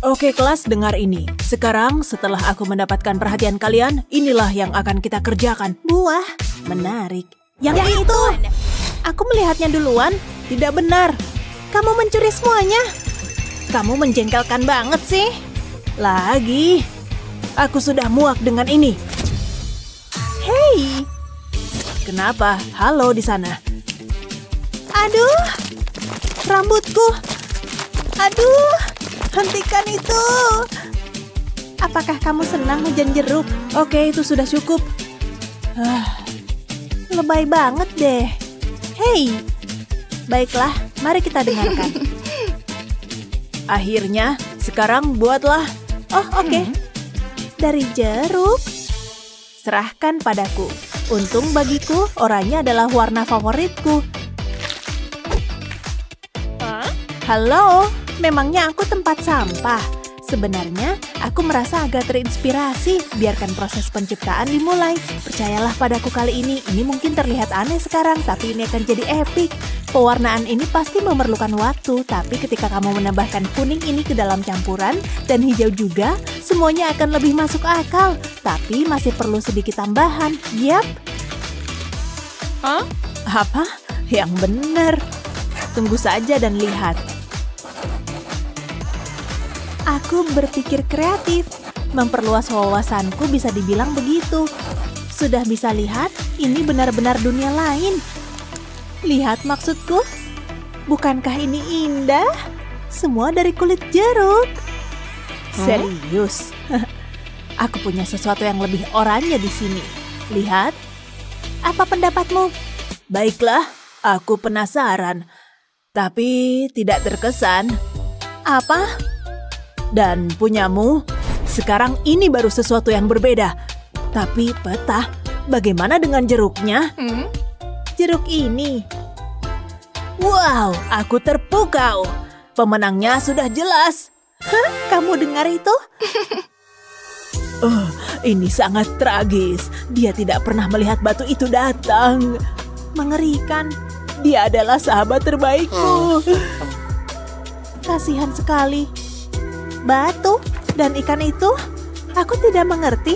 Oke kelas, dengar ini. Sekarang setelah aku mendapatkan perhatian kalian, inilah yang akan kita kerjakan. Buah. Menarik. Yang itu. Aku melihatnya duluan. Tidak benar. Kamu mencuri semuanya. Kamu menjengkelkan banget sih. Lagi. Aku sudah muak dengan ini. Hei. Kenapa? Halo di sana. Aduh. Rambutku. Aduh. Hentikan itu. Apakah kamu senang hujan jeruk? Oke, itu sudah cukup. Lebay banget deh. Hei. Baiklah, mari kita dengarkan. Akhirnya, sekarang buatlah. Oh, oke. Dari jeruk. Serahkan padaku. Untung bagiku, oranye adalah warna favoritku. Halo, memangnya aku tempat sampah? Sebenarnya, aku merasa agak terinspirasi. Biarkan proses penciptaan dimulai. Percayalah padaku kali ini. Ini mungkin terlihat aneh sekarang, tapi ini akan jadi epik. Pewarnaan ini pasti memerlukan waktu, tapi ketika kamu menambahkan kuning ini ke dalam campuran, dan hijau juga, semuanya akan lebih masuk akal. Tapi masih perlu sedikit tambahan. Yap. Apa? Yang benar. Tunggu saja dan lihat. Aku berpikir kreatif. Memperluas wawasanku bisa dibilang begitu. Sudah bisa lihat, ini benar-benar dunia lain. Lihat maksudku? Bukankah ini indah? Semua dari kulit jeruk. Serius? Aku punya sesuatu yang lebih oranye di sini. Lihat. Apa pendapatmu? Baiklah, aku penasaran. Tapi tidak terkesan. Apa? Dan punyamu, sekarang ini baru sesuatu yang berbeda. Tapi peta, bagaimana dengan jeruknya? Jeruk ini. Wow, aku terpukau. Pemenangnya sudah jelas. Kamu dengar itu? Ini sangat tragis. Dia tidak pernah melihat batu itu datang. Mengerikan. Dia adalah sahabat terbaikku. Kasihan sekali. Batu dan ikan itu, aku tidak mengerti.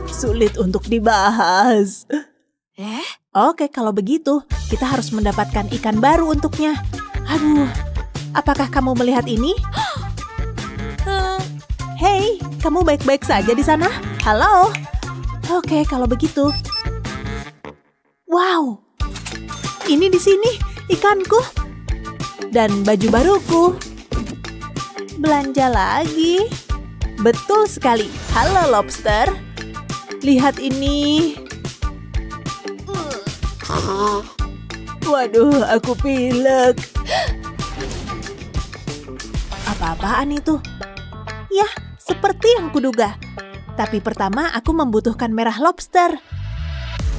Sulit untuk dibahas. Oke, kalau begitu, kita harus mendapatkan ikan baru untuknya. Aduh, apakah kamu melihat ini? Hei, kamu baik-baik saja di sana? Halo? Oke, kalau begitu. Wow, ini di sini ikanku dan baju baruku. Belanja lagi. Betul sekali. Halo lobster. Lihat ini. Waduh, aku pilek. Apa-apaan itu? Yah, seperti yang kuduga. Tapi pertama aku membutuhkan merah lobster.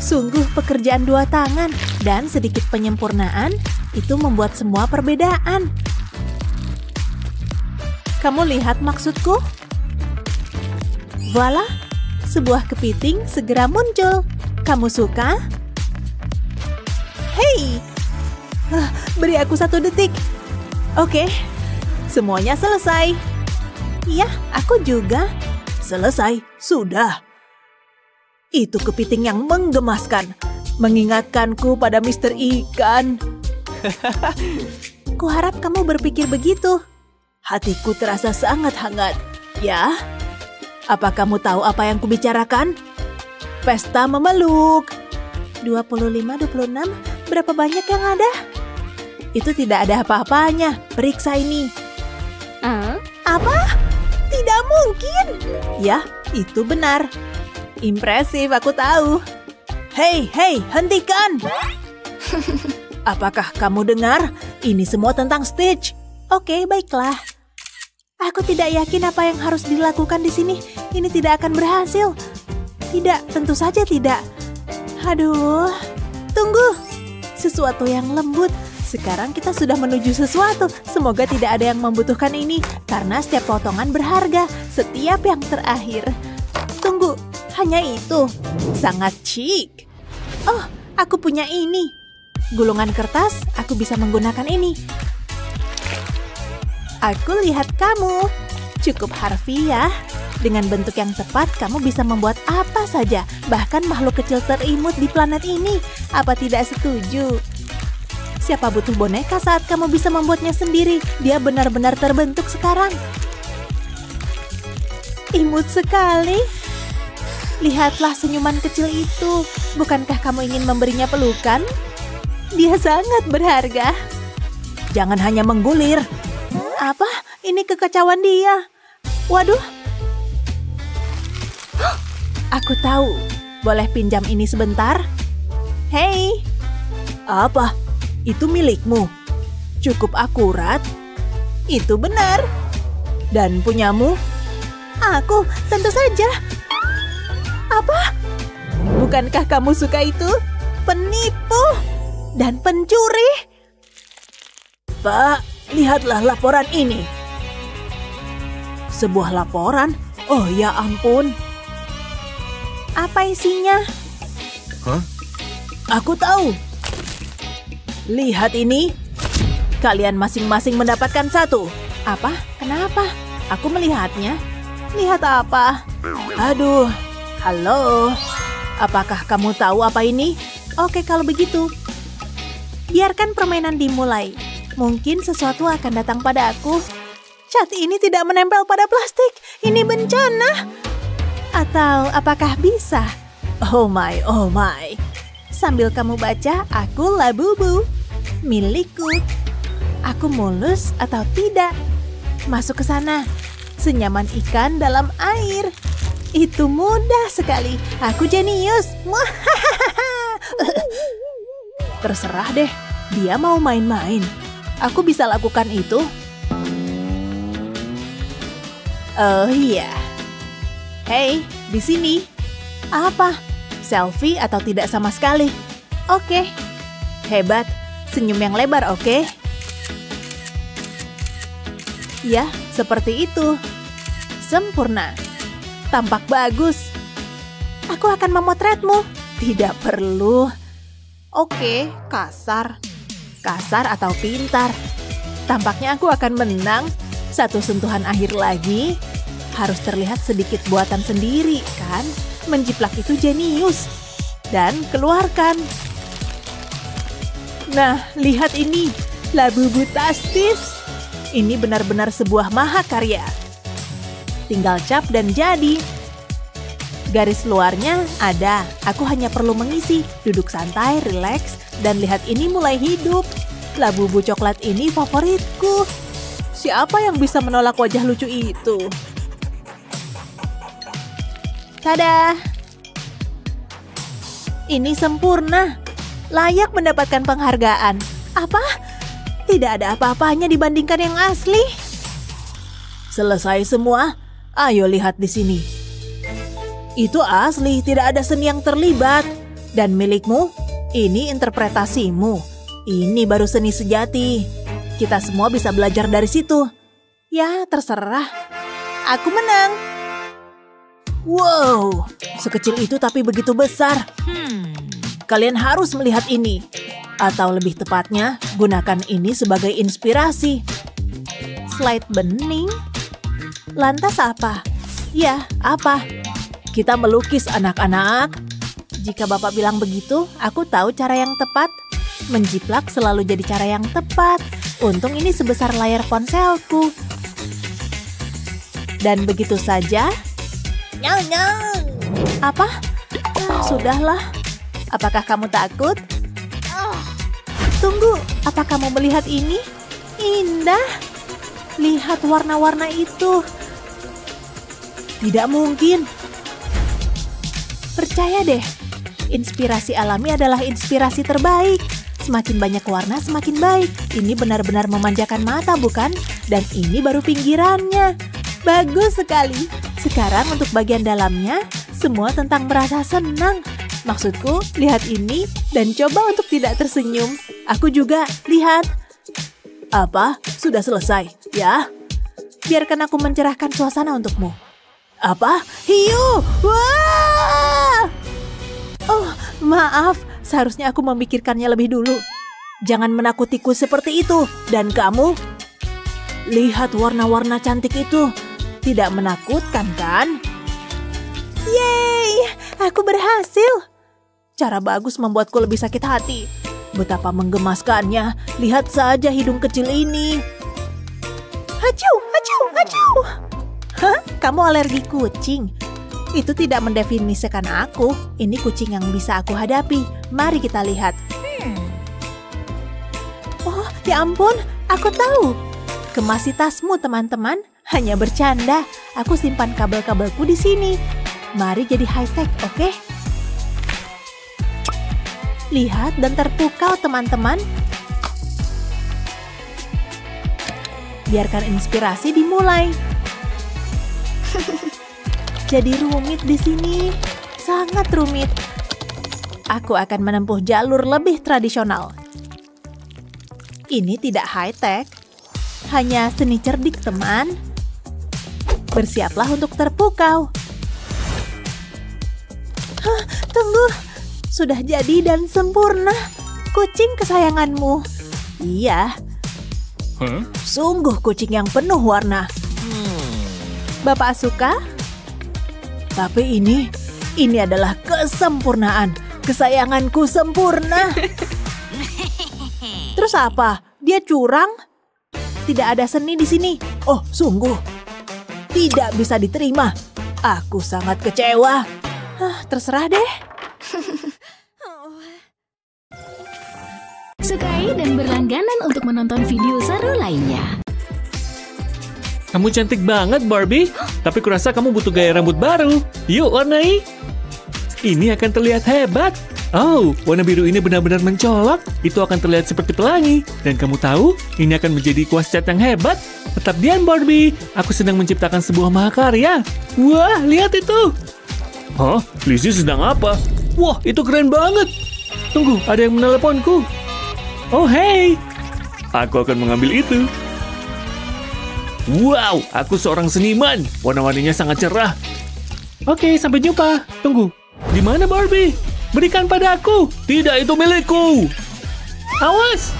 Sungguh pekerjaan dua tangan dan sedikit penyempurnaan itu membuat semua perbedaan. Kamu lihat maksudku? Voila, sebuah kepiting segera muncul. Kamu suka? Hei, beri aku 1 detik. Oke, semuanya selesai. Iya, aku juga. Selesai, sudah. Itu kepiting yang menggemaskan. Mengingatkanku pada Mr. Ikan. Kuharap kamu berpikir begitu. Hatiku terasa sangat hangat. Ya? Apa kamu tahu apa yang kubicarakan? Pesta memeluk. 25, 26, berapa banyak yang ada? Itu tidak ada apa-apanya. Periksa ini. Apa? Tidak mungkin. Ya, itu benar. Impresif, aku tahu. Hei, hentikan. Apakah kamu dengar? Ini semua tentang Stitch. Oke, baiklah. Aku tidak yakin apa yang harus dilakukan di sini. Ini tidak akan berhasil. Tidak, tentu saja tidak. Aduh, tunggu. Sesuatu yang lembut. Sekarang kita sudah menuju sesuatu. Semoga tidak ada yang membutuhkan ini. Karena setiap potongan berharga. Setiap yang terakhir. Tunggu, hanya itu. Sangat chic. Oh, aku punya ini. Gulungan kertas, aku bisa menggunakan ini. Aku lihat kamu. Cukup harfiah. Dengan bentuk yang tepat, kamu bisa membuat apa saja, bahkan makhluk kecil terimut di planet ini. Apa tidak setuju? Siapa butuh boneka saat kamu bisa membuatnya sendiri? Dia benar-benar terbentuk sekarang. Imut sekali. Lihatlah senyuman kecil itu. Bukankah kamu ingin memberinya pelukan? Dia sangat berharga. Jangan hanya menggulir. Apa? Ini kekacauan dia. Waduh. Aku tahu. Boleh pinjam ini sebentar? Hei. Apa? Itu milikmu. Cukup akurat. Itu benar. Dan punyamu? Aku, tentu saja. Apa? Bukankah kamu suka itu? Penipu dan pencuri. Pak, lihatlah laporan ini. Sebuah laporan? Oh ya ampun. Apa isinya? Hah? Aku tahu. Lihat ini. Kalian masing-masing mendapatkan 1. Apa? Kenapa? Aku melihatnya. Lihat apa? Aduh. Halo. Apakah kamu tahu apa ini? Oke, kalau begitu. Biarkan permainan dimulai. Mungkin sesuatu akan datang pada aku. Cat ini tidak menempel pada plastik. Ini bencana. Atau apakah bisa? Oh my, oh my. Sambil kamu baca, aku Labubu. Milikku. Aku mulus atau tidak? Masuk ke sana. Senyaman ikan dalam air. Itu mudah sekali. Aku jenius. Terserah deh. Dia mau main-main. Aku bisa lakukan itu. Oh iya. Hei, di sini. Apa? Selfie atau tidak sama sekali? Oke. Hebat. Senyum yang lebar, oke? Ya, seperti itu. Sempurna. Tampak bagus. Aku akan memotretmu. Tidak perlu. Oke, kasar. Kasar atau pintar. Tampaknya aku akan menang. 1 sentuhan akhir lagi. Harus terlihat sedikit buatan sendiri, kan? Menjiplak itu jenius. Dan keluarkan. Nah, lihat ini. Labubu tastis. Ini benar-benar sebuah mahakarya. Tinggal cap dan jadi. Garis luarnya ada. Aku hanya perlu mengisi. Duduk santai, rileks, dan lihat ini mulai hidup. Labubu coklat ini favoritku. Siapa yang bisa menolak wajah lucu itu? Tada! Ini sempurna. Layak mendapatkan penghargaan. Apa? Tidak ada apa-apanya dibandingkan yang asli. Selesai semua? Ayo lihat di sini. Itu asli, tidak ada seni yang terlibat. Dan milikmu? Ini interpretasimu. Ini baru seni sejati. Kita semua bisa belajar dari situ. Ya, terserah. Aku menang. Wow, sekecil itu tapi begitu besar. Kalian harus melihat ini. Atau lebih tepatnya, gunakan ini sebagai inspirasi. Slide bening? Lantas apa? Ya, apa? Kita melukis anak-anak. Jika Bapak bilang begitu, aku tahu cara yang tepat. Menjiplak selalu jadi cara yang tepat. Untung ini sebesar layar ponselku. Dan begitu saja. Nyang. Apa? Sudahlah. Apakah kamu takut? Tunggu, apa kamu melihat ini? Indah. Lihat warna-warna itu. Tidak mungkin. Percaya deh, inspirasi alami adalah inspirasi terbaik. Semakin banyak warna, semakin baik. Ini benar-benar memanjakan mata, bukan? Dan ini baru pinggirannya. Bagus sekali. Sekarang untuk bagian dalamnya, semua tentang merasa senang. Maksudku, lihat ini dan coba untuk tidak tersenyum. Aku juga, lihat. Apa? Sudah selesai, ya? Biarkan aku mencerahkan suasana untukmu. Apa? Hiu! Wah! Oh, maaf. Seharusnya aku memikirkannya lebih dulu. Jangan menakutiku seperti itu. Dan kamu? Lihat warna-warna cantik itu. Tidak menakutkan, kan? Yeay, aku berhasil. Cara bagus membuatku lebih sakit hati. Betapa menggemaskannya. Lihat saja hidung kecil ini. Hacu, hacu, hacu. Hah? Kamu alergi kucing? Itu tidak mendefinisikan aku. Ini kucing yang bisa aku hadapi. Mari kita lihat. Oh, ya ampun, aku tahu. Kemasi tasmu, teman-teman. Hanya bercanda. Aku simpan kabel-kabelku di sini. Mari jadi high-tech, oke? Lihat dan terpukau, teman-teman. Biarkan inspirasi dimulai. Jadi rumit di sini. Sangat rumit. Aku akan menempuh jalur lebih tradisional. Ini tidak high-tech. Hanya seni cerdik, teman. Bersiaplah untuk terpukau. Hah, tunggu. Sudah jadi dan sempurna. Kucing kesayanganmu. Iya. Sungguh kucing yang penuh warna. Bapak suka? Tapi ini adalah kesempurnaan. Kesayanganku sempurna. Terus apa? Dia curang? Tidak ada seni di sini. Oh, sungguh. Tidak bisa diterima. Aku sangat kecewa. Terserah deh. Sukai dan berlangganan untuk menonton video seru lainnya. Kamu cantik banget, Barbie. Tapi kurasa kamu butuh gaya rambut baru. Yuk, warnai. Ini akan terlihat hebat. Oh, warna biru ini benar-benar mencolok. Itu akan terlihat seperti pelangi. Dan kamu tahu, ini akan menjadi kuas cat yang hebat. Tetap diam, Barbie. Aku sedang menciptakan sebuah mahakarya. Wah, lihat itu. Hah? Lizzie sedang apa? Wah, itu keren banget. Tunggu, ada yang meneleponku. Oh, hey. Aku akan mengambil itu. Wow, aku seorang seniman. Warna-warninya sangat cerah. Oke, sampai jumpa. Tunggu, di mana Barbie? Berikan padaku. Tidak, itu milikku. Awas.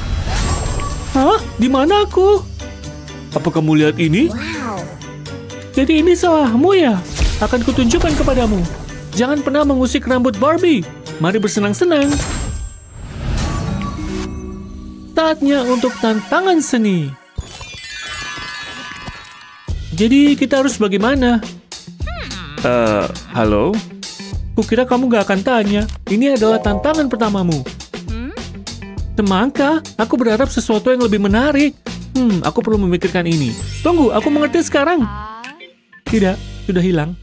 Hah? Di mana aku? Apa kamu lihat ini? Jadi ini salahmu ya? Akan kutunjukkan kepadamu. Jangan pernah mengusik rambut Barbie. Mari bersenang-senang. Saatnya untuk tantangan seni. Jadi kita harus bagaimana? Halo? Kukira kamu gak akan tanya. Ini adalah tantangan pertamamu. Semangka, aku berharap sesuatu yang lebih menarik. Aku perlu memikirkan ini. Tunggu, aku mengerti sekarang. Tidak, sudah hilang.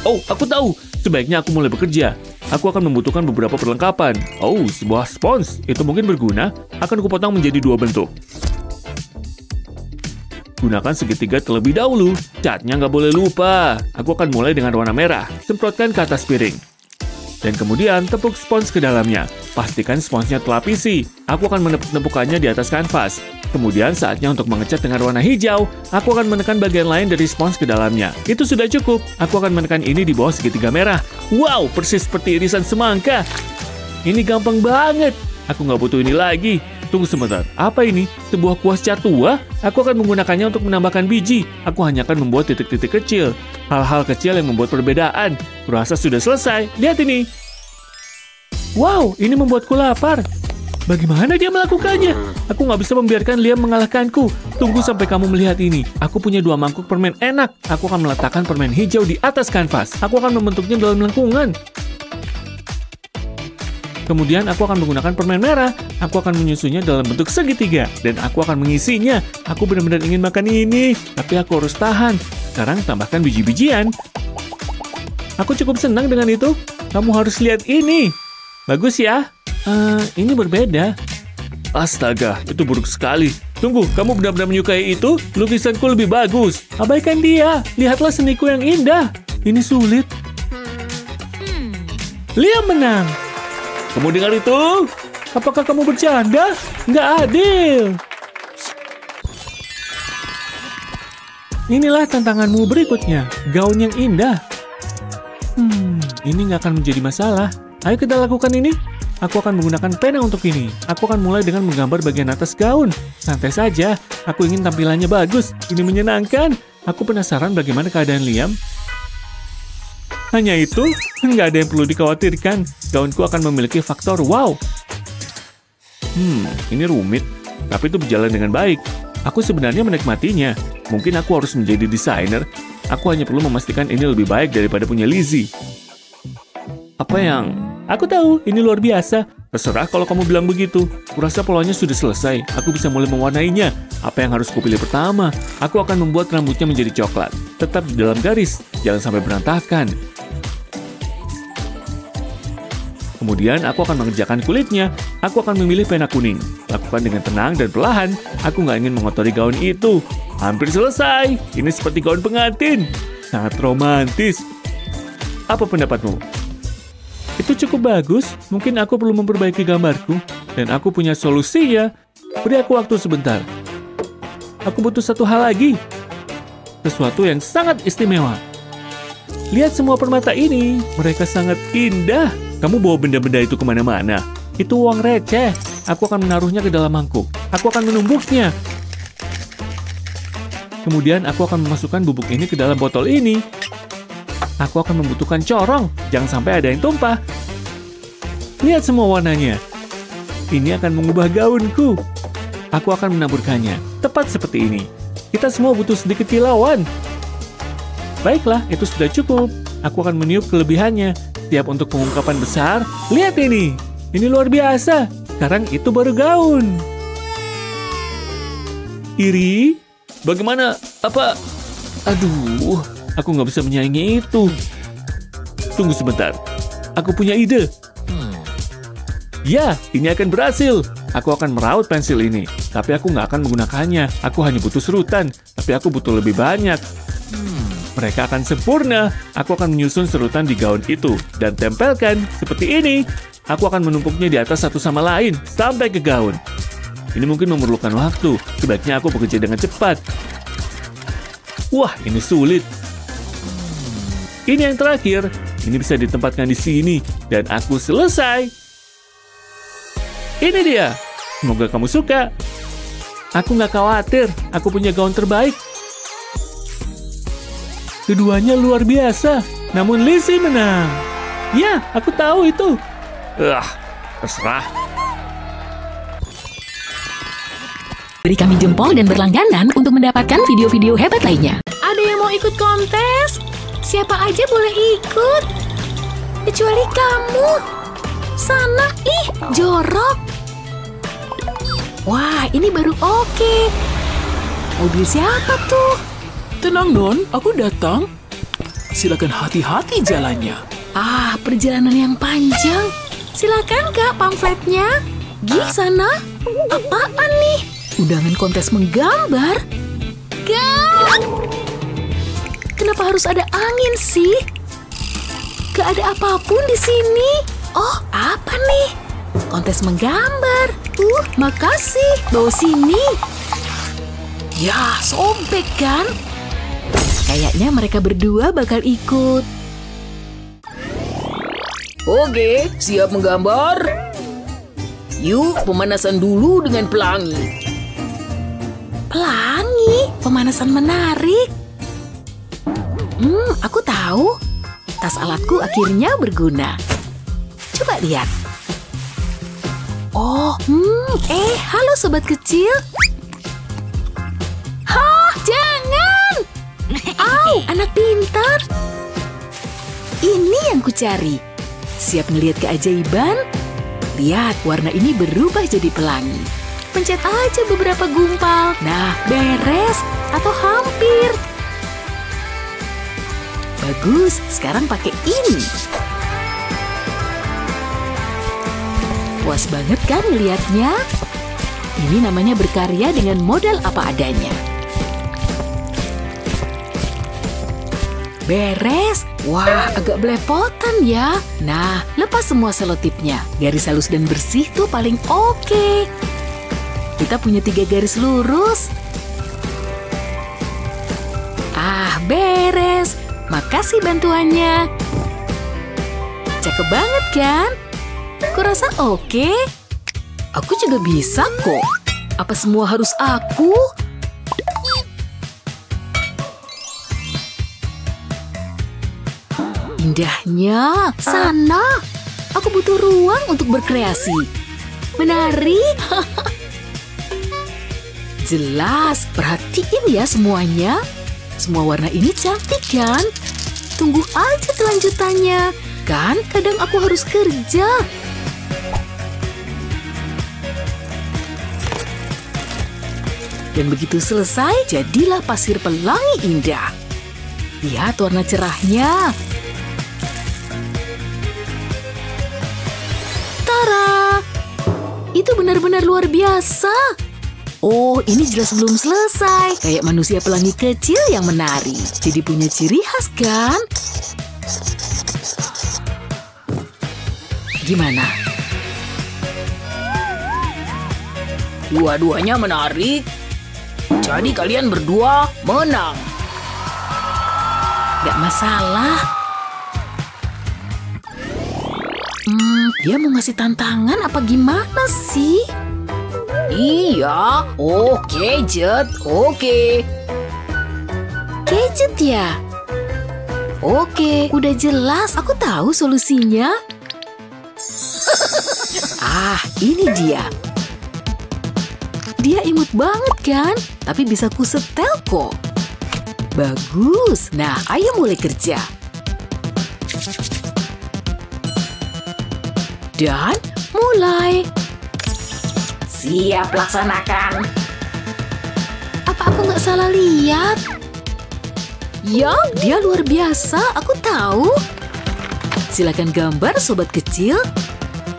Oh, aku tahu. Sebaiknya aku mulai bekerja. Aku akan membutuhkan beberapa perlengkapan. Oh, sebuah spons. Itu mungkin berguna. Akan kupotong menjadi 2 bentuk. Gunakan segitiga terlebih dahulu. Catnya nggak boleh lupa. Aku akan mulai dengan warna merah. Semprotkan ke atas piring. Dan kemudian tepuk spons ke dalamnya. Pastikan sponsnya telapisi. Aku akan menepuk-nepukannya di atas kanvas. Kemudian saatnya untuk mengecat dengan warna hijau. Aku akan menekan bagian lain dari spons ke dalamnya. Itu sudah cukup. Aku akan menekan ini di bawah segitiga merah. Wow, persis seperti irisan semangka. Ini gampang banget. Aku nggak butuh ini lagi. Tunggu sebentar, apa ini? Sebuah kuas cat tua? Aku akan menggunakannya untuk menambahkan biji. Aku hanya akan membuat titik-titik kecil. Hal-hal kecil yang membuat perbedaan. Kurasa sudah selesai. Lihat ini. Wow, ini membuatku lapar. Bagaimana dia melakukannya? Aku nggak bisa membiarkan Liam mengalahkanku. Tunggu sampai kamu melihat ini. Aku punya 2 mangkuk permen enak. Aku akan meletakkan permen hijau di atas kanvas. Aku akan membentuknya dalam lengkungan. Kemudian aku akan menggunakan permen merah. Aku akan menyusunnya dalam bentuk segitiga. Dan aku akan mengisinya. Aku benar-benar ingin makan ini. Tapi aku harus tahan. Sekarang tambahkan biji-bijian. Aku cukup senang dengan itu. Kamu harus lihat ini. Bagus ya? Ini berbeda. Astaga, itu buruk sekali. Tunggu, kamu benar-benar menyukai itu? Lukisanku lebih bagus. Abaikan dia. Lihatlah seniku yang indah. Ini sulit. Liam menang. Kamu dengar itu? Apakah kamu bercanda? Nggak adil. Inilah tantanganmu berikutnya. Gaun yang indah. Ini nggak akan menjadi masalah. Ayo kita lakukan ini. Aku akan menggunakan pena untuk ini. Aku akan mulai dengan menggambar bagian atas gaun. Santai saja. Aku ingin tampilannya bagus. Ini menyenangkan. Aku penasaran bagaimana keadaan Liam. Hanya itu, nggak ada yang perlu dikhawatirkan. Gaunku akan memiliki faktor wow. Ini rumit, tapi itu berjalan dengan baik. Aku sebenarnya menikmatinya. Mungkin aku harus menjadi desainer. Aku hanya perlu memastikan ini lebih baik daripada punya Lizzie. Apa yang... Aku tahu, ini luar biasa. Terserah kalau kamu bilang begitu. Kurasa polanya sudah selesai. Aku bisa mulai mewarnainya. Apa yang harus kupilih pertama? Aku akan membuat rambutnya menjadi coklat. Tetap di dalam garis. Jangan sampai berantakan. Kemudian aku akan mengerjakan kulitnya. Aku akan memilih pena kuning. Lakukan dengan tenang dan perlahan. Aku nggak ingin mengotori gaun itu. Hampir selesai. Ini seperti gaun pengantin. Sangat romantis. Apa pendapatmu? Itu cukup bagus. Mungkin aku perlu memperbaiki gambarku. Dan aku punya solusinya. Beri aku waktu sebentar. Aku butuh satu hal lagi. Sesuatu yang sangat istimewa. Lihat semua permata ini. Mereka sangat indah. Kamu bawa benda-benda itu kemana-mana. Itu uang receh. Aku akan menaruhnya ke dalam mangkuk. Aku akan menumbuknya. Kemudian aku akan memasukkan bubuk ini ke dalam botol ini. Aku akan membutuhkan corong. Jangan sampai ada yang tumpah. Lihat semua warnanya. Ini akan mengubah gaunku. Aku akan menaburkannya. Tepat seperti ini. Kita semua butuh sedikit kilauan. Baiklah, itu sudah cukup. Aku akan meniup kelebihannya. Siap untuk pengungkapan besar. Lihat ini. Ini luar biasa. Sekarang itu baru gaun. Iri? Bagaimana? Apa? Aduh, aku nggak bisa menyaingi itu. Tunggu sebentar. Aku punya ide. Ya, ini akan berhasil. Aku akan meraut pensil ini. Tapi aku nggak akan menggunakannya. Aku hanya butuh serutan. Tapi aku butuh lebih banyak. Mereka akan sempurna. Aku akan menyusun serutan di gaun itu. Dan tempelkan seperti ini. Aku akan menumpuknya di atas satu sama lain. Sampai ke gaun. Ini mungkin memerlukan waktu. Sebaiknya aku bekerja dengan cepat. Wah, ini sulit. Ini yang terakhir. Ini bisa ditempatkan di sini. Dan aku selesai. Ini dia. Semoga kamu suka. Aku nggak khawatir. Aku punya gaun terbaik. Keduanya luar biasa. Namun Lizzie menang. Ya, aku tahu itu. Terserah. Beri kami jempol dan berlangganan untuk mendapatkan video-video hebat lainnya. Ada yang mau ikut kontes? Siapa aja boleh ikut. Kecuali kamu. Sana, ih, jorok. Wah, ini baru oke. Mobil siapa tuh? Tenang, Non. Aku datang. Silakan hati-hati jalannya. Ah, perjalanan yang panjang. Silakan, Kak, pamfletnya. Gih, sana. Apaan nih? Undangan kontes menggambar? Kak! Kenapa harus ada angin sih? Gak ada apapun di sini. Oh, apa nih? Kontes menggambar. Makasih. Bawa sini. Ya, sobek kan? Kayaknya mereka berdua bakal ikut. Oke, siap menggambar? Yuk, pemanasan dulu dengan pelangi. Pelangi? Pemanasan menarik. Aku tahu. Tas alatku akhirnya berguna. Coba lihat. Oh, halo sobat kecil. Hah, jangan! Au, anak pintar. Ini yang kucari. Siap ngelihat keajaiban? Lihat, warna ini berubah jadi pelangi. Pencet aja beberapa gumpal. Nah, beres atau hampir. Bagus, sekarang pakai ini. Puas banget kan ngeliatnya? Ini namanya berkarya dengan modal apa adanya. Beres. Wah, agak belepotan ya. Nah, lepas semua selotipnya. Garis halus dan bersih tuh paling oke. Kita punya 3 garis lurus. Ah, beres. Makasih bantuannya. Cakep banget kan? Kurasa oke? Aku juga bisa kok. Apa semua harus aku? Indahnya. Sana. Aku butuh ruang untuk berkreasi. Menari. Jelas. Perhatiin ya semuanya. Semua warna ini cantik kan? Tunggu aja kelanjutannya. Kan kadang aku harus kerja. Dan begitu selesai, jadilah pasir pelangi indah. Lihat warna cerahnya. Tara! Itu benar-benar luar biasa. Oh, ini jelas belum selesai. Kayak manusia pelangi kecil yang menari. Jadi punya ciri khas kan? Gimana? Dua-duanya menarik. Jadi kalian berdua menang. Gak masalah. Dia mau ngasih tantangan apa gimana sih? Iya, oke Jet, oke. Gadget ya? Oke, udah jelas. Aku tahu solusinya. Ini dia. Dia imut banget kan? Tapi bisa ku setel kok. Bagus. Nah, ayo mulai kerja. Dan mulai. Siap laksanakan. Apa aku nggak salah lihat? Ya, dia luar biasa. Aku tahu. Silakan gambar sobat kecil.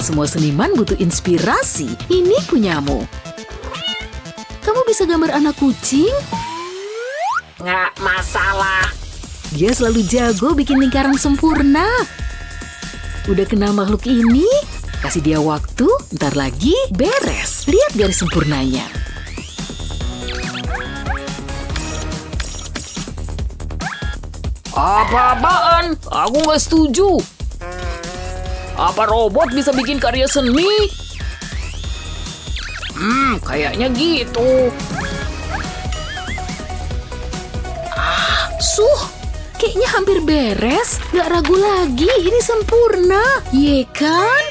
Semua seniman butuh inspirasi. Ini punyamu. Kamu bisa gambar anak kucing? Nggak masalah. Dia selalu jago bikin lingkaran sempurna. Udah kenal makhluk ini? Kasih dia waktu, ntar lagi beres. Lihat garis sempurnanya. Apa-apaan? Aku nggak setuju. Apa robot bisa bikin karya seni? Kayaknya gitu. Kayaknya hampir beres. Gak ragu lagi, ini sempurna. Ye kan?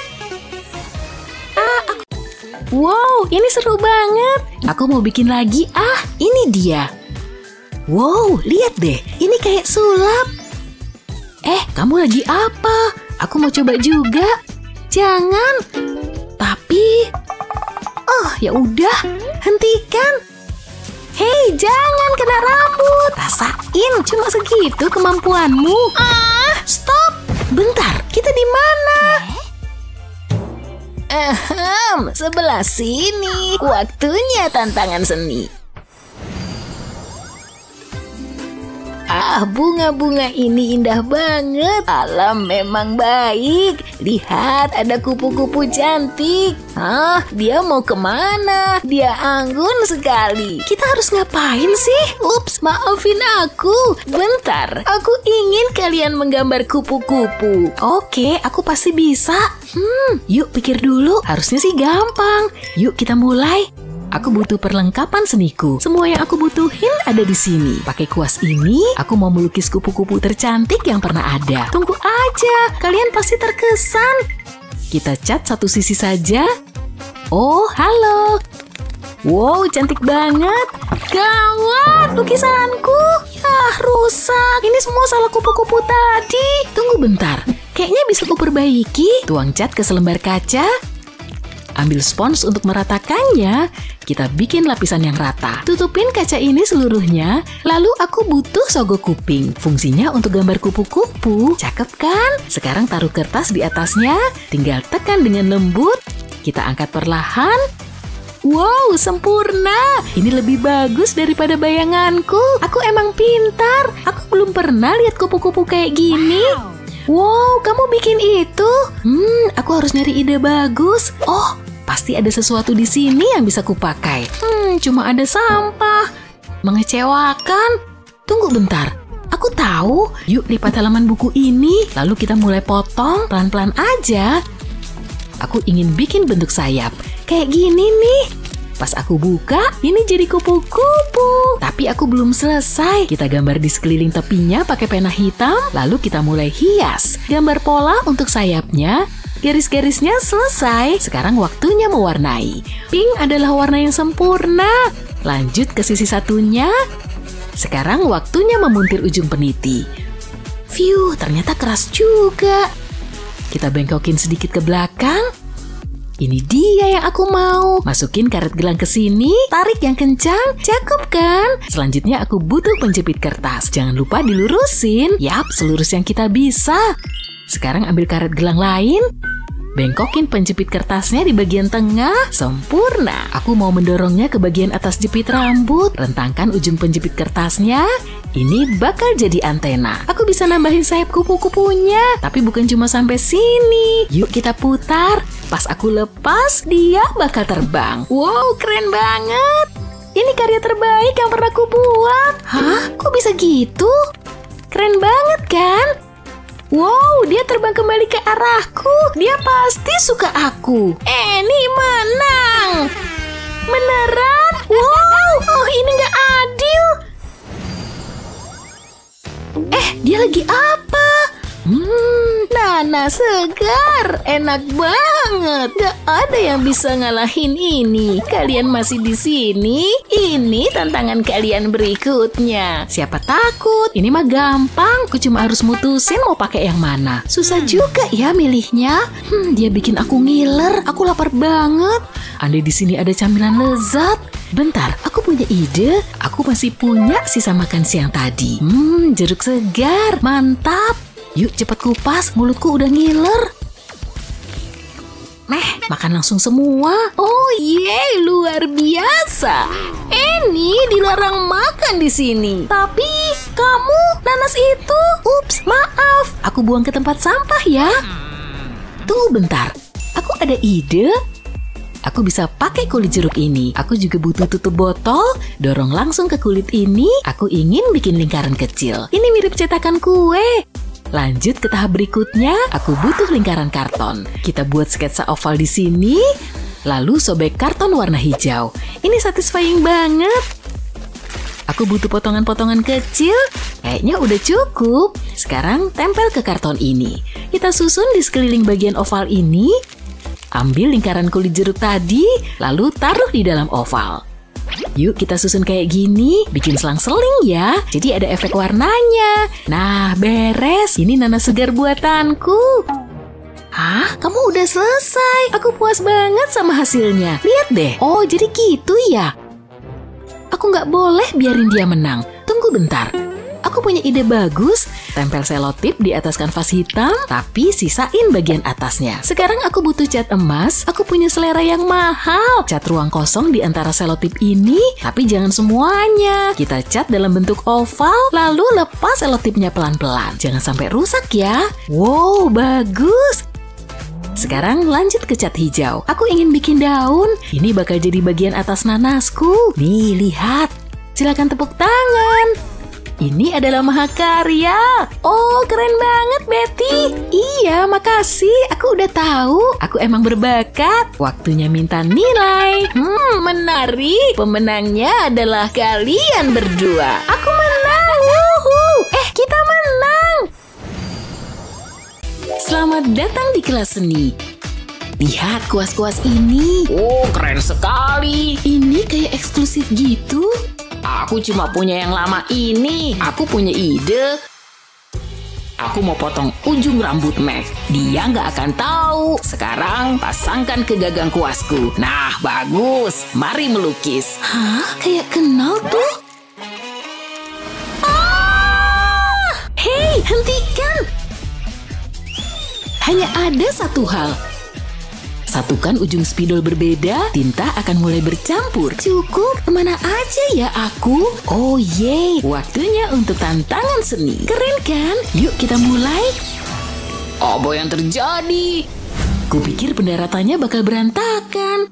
Wow, ini seru banget. Aku mau bikin lagi. Ini dia. Wow, lihat deh. Ini kayak sulap. Kamu lagi apa? Aku mau coba juga. Jangan. Tapi, ya udah, hentikan. Hei, jangan kena rambut. Rasain, cuma segitu kemampuanmu. Stop. Bentar, kita di mana? Sebelah sini. Waktunya tantangan seni. Bunga-bunga ini indah banget. Alam memang baik. Lihat, ada kupu-kupu cantik. Dia mau kemana? Dia anggun sekali. Kita harus ngapain sih? Ups, maafin aku. Bentar, aku ingin kalian menggambar kupu-kupu. Oke, aku pasti bisa. Yuk pikir dulu. Harusnya sih gampang. Yuk kita mulai. Aku butuh perlengkapan seniku. Semua yang aku butuhin ada di sini. Pakai kuas ini, aku mau melukis kupu-kupu tercantik yang pernah ada. Tunggu aja, kalian pasti terkesan. Kita cat satu sisi saja. Oh, halo. Wow, cantik banget. Gawat, lukisanku. Rusak. Ini semua salah kupu-kupu tadi. Tunggu bentar. Kayaknya bisa kuperbaiki. Tuang cat ke selembar kaca. Ambil spons untuk meratakannya. Kita bikin lapisan yang rata. Tutupin kaca ini seluruhnya. Lalu aku butuh sogok kuping. Fungsinya untuk gambar kupu-kupu. Cakep kan? Sekarang taruh kertas di atasnya. Tinggal tekan dengan lembut. Kita angkat perlahan. Wow, sempurna. Ini lebih bagus daripada bayanganku. Aku emang pintar. Aku belum pernah lihat kupu-kupu kayak gini. Wow, kamu bikin itu? Aku harus nyari ide bagus. Oh, pasti ada sesuatu di sini yang bisa kupakai. Cuma ada sampah. Mengecewakan. Tunggu bentar. Aku tahu. Yuk lipat halaman buku ini. Lalu kita mulai potong pelan-pelan aja. Aku ingin bikin bentuk sayap. Kayak gini nih. Pas aku buka, ini jadi kupu-kupu. Tapi aku belum selesai. Kita gambar di sekeliling tepinya pakai pena hitam, lalu kita mulai hias. Gambar pola untuk sayapnya. Garis-garisnya selesai. Sekarang waktunya mewarnai. Pink adalah warna yang sempurna. Lanjut ke sisi satunya. Sekarang waktunya memuntir ujung peniti. Phew, ternyata keras juga. Kita bengkokin sedikit ke belakang. Ini dia yang aku mau. Masukin karet gelang ke sini, tarik yang kencang, cakep kan? Selanjutnya aku butuh penjepit kertas. Jangan lupa dilurusin. Yap, selurus yang kita bisa. Sekarang ambil karet gelang lain. Bengkokin penjepit kertasnya di bagian tengah. Sempurna. Aku mau mendorongnya ke bagian atas jepit rambut. Rentangkan ujung penjepit kertasnya. Ini bakal jadi antena. Aku bisa nambahin sayap kupu-kupunya. Tapi bukan cuma sampai sini. Yuk kita putar. Pas aku lepas, dia bakal terbang. Wow, keren banget. Ini karya terbaik yang pernah aku buat. Hah? Kok bisa gitu? Keren banget kan? Wow, dia terbang kembali ke arahku. Dia pasti suka aku. Annie menang. Beneran? Wow, oh ini nggak adil. Dia lagi apa? Nanas segar. Enak banget. Gak ada yang bisa ngalahin ini. Kalian masih di sini? Ini tantangan kalian berikutnya. Siapa takut? Ini mah gampang. Aku cuma harus mutusin mau pakai yang mana. Susah juga ya milihnya. Dia bikin aku ngiler. Aku lapar banget. Andai di sini ada camilan lezat. Bentar, aku punya ide. Aku masih punya sisa makan siang tadi. Jeruk segar. Mantap. Yuk cepat kupas, mulutku udah ngiler. Makan langsung semua. Oh yeay, luar biasa. Annie dilarang makan di sini. Tapi kamu, nanas itu, ups, maaf. Aku buang ke tempat sampah ya. Tuh bentar, aku ada ide. Aku bisa pakai kulit jeruk ini. Aku juga butuh tutup botol. Dorong langsung ke kulit ini. Aku ingin bikin lingkaran kecil. Ini mirip cetakan kue. Lanjut ke tahap berikutnya, aku butuh lingkaran karton. Kita buat sketsa oval di sini, lalu sobek karton warna hijau. Ini satisfying banget. Aku butuh potongan-potongan kecil, kayaknya udah cukup. Sekarang tempel ke karton ini. Kita susun di sekeliling bagian oval ini. Ambil lingkaran kulit jeruk tadi, lalu taruh di dalam oval. Yuk kita susun kayak gini, bikin selang-seling ya. Jadi ada efek warnanya. Nah, beres. Ini nanas segar buatanku. Hah? Kamu udah selesai? Aku puas banget sama hasilnya. Lihat deh. Oh, jadi gitu ya? Aku nggak boleh biarin dia menang. Tunggu bentar. Aku punya ide bagus. Tempel selotip di atas kanvas hitam, tapi sisain bagian atasnya. Sekarang aku butuh cat emas. Aku punya selera yang mahal. Cat ruang kosong di antara selotip ini, tapi jangan semuanya. Kita cat dalam bentuk oval, lalu lepas selotipnya pelan-pelan. Jangan sampai rusak ya. Wow, bagus. Sekarang lanjut ke cat hijau. Aku ingin bikin daun. Ini bakal jadi bagian atas nanasku. Nih, lihat. Silakan tepuk tangan. Ini adalah mahakarya. Oh, keren banget, Betty. Iya, makasih. Aku udah tahu. Aku emang berbakat. Waktunya minta nilai. Menarik. Pemenangnya adalah kalian berdua. Aku menang. Wuhu. Kita menang. Selamat datang di kelas seni. Lihat kuas-kuas ini. Oh, keren sekali. Ini kayak eksklusif gitu. Aku cuma punya yang lama ini. Aku punya ide. Aku mau potong ujung rambut Mac. Dia nggak akan tahu. Sekarang pasangkan ke gagang kuasku. Nah, bagus. Mari melukis. Hah? Kayak kenal tuh. Hei, hentikan. Hanya ada satu hal. Satukan ujung spidol berbeda, tinta akan mulai bercampur. Cukup, kemana aja ya aku? Oh yeay, waktunya untuk tantangan seni. Keren kan? Yuk kita mulai. Apa yang terjadi? Kupikir pendaratannya bakal berantakan.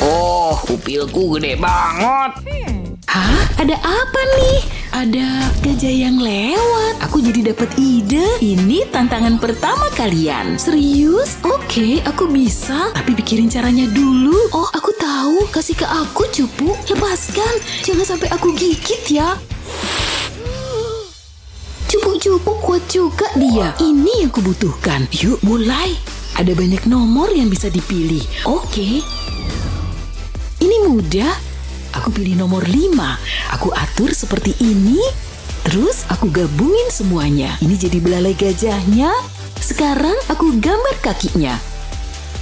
Oh, upilku gede banget. Hah? Ada apa nih? ada gajah yang lewat. Aku jadi dapat ide. Ini tantangan pertama kalian. Serius? Oke, aku bisa. Tapi pikirin caranya dulu. Oh, aku tahu. Kasih ke aku, Cupu. Lepaskan. Jangan sampai aku gigit ya. Cupu-cupu kuat juga dia. Ini yang kubutuhkan. Yuk, mulai. Ada banyak nomor yang bisa dipilih. Oke. Ini mudah. Aku pilih nomor 5. Aku atur seperti ini. Terus aku gabungin semuanya. Ini jadi belalai gajahnya. Sekarang aku gambar kakinya.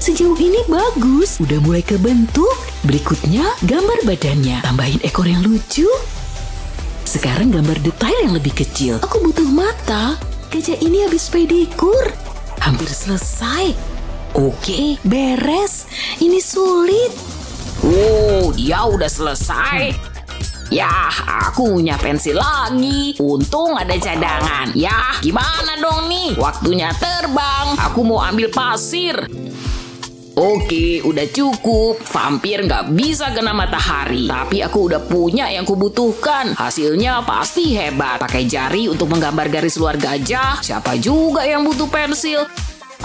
Sejauh ini bagus. Udah mulai kebentuk. Berikutnya gambar badannya. Tambahin ekor yang lucu. Sekarang gambar detail yang lebih kecil. Aku butuh mata. Gajah ini habis pedikur. Hampir selesai. Oke, beres. Ini sulit. Oh, dia udah selesai. Yah, aku punya pensil lagi. Untung ada cadangan. Yah, gimana dong nih? Waktunya terbang. Aku mau ambil pasir. Oke, udah cukup. Vampir nggak bisa kena matahari. Tapi aku udah punya yang kubutuhkan. Hasilnya pasti hebat. Pakai jari untuk menggambar garis luar gajah. Siapa juga yang butuh pensil?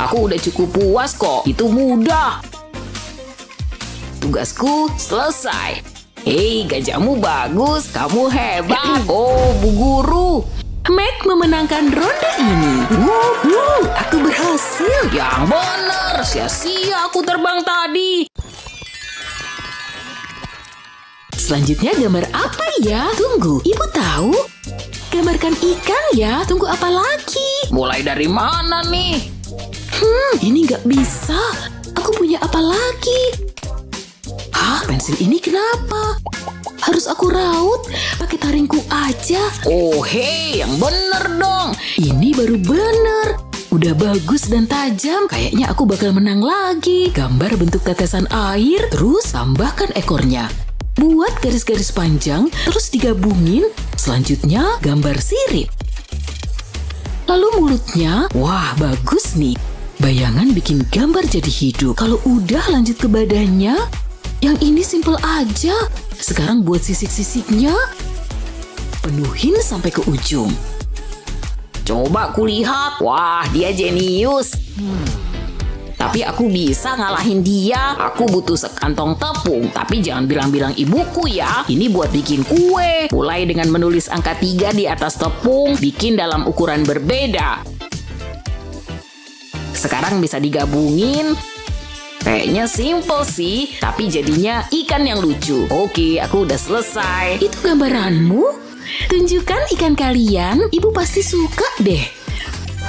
Aku udah cukup puas kok. Itu mudah. Tugasku selesai. Hei, gajahmu bagus. Kamu hebat. Oh, Bu Guru. Mac memenangkan ronde ini. Aku berhasil. Yang benar. Sia-sia aku terbang tadi. Selanjutnya gambar apa ya? Tunggu, ibu tahu? Gambarkan ikan ya. Tunggu apa lagi? Mulai dari mana nih? Ini nggak bisa. Aku punya apa lagi? Hah, pensil ini kenapa? Harus aku raut? Pakai taringku aja. Oh, hei, yang bener dong. Ini baru bener. Udah bagus dan tajam. Kayaknya aku bakal menang lagi. Gambar bentuk tetesan air, terus tambahkan ekornya. Buat garis-garis panjang, terus digabungin. Selanjutnya, gambar sirip. Lalu mulutnya, wah bagus nih. Bayangan bikin gambar jadi hidup. Kalau udah lanjut ke badannya, yang ini simple aja. Sekarang buat sisik-sisiknya. Penuhin sampai ke ujung. Coba kulihat. Wah, dia jenius. Tapi aku bisa ngalahin dia. Aku butuh sekantong tepung. Tapi jangan bilang-bilang ibuku ya. Ini buat bikin kue. Mulai dengan menulis angka 3 di atas tepung. Bikin dalam ukuran berbeda. Sekarang bisa digabungin. Kayaknya simple sih, tapi jadinya ikan yang lucu. Oke, aku udah selesai. Itu gambaranmu? Tunjukkan ikan kalian, ibu pasti suka deh.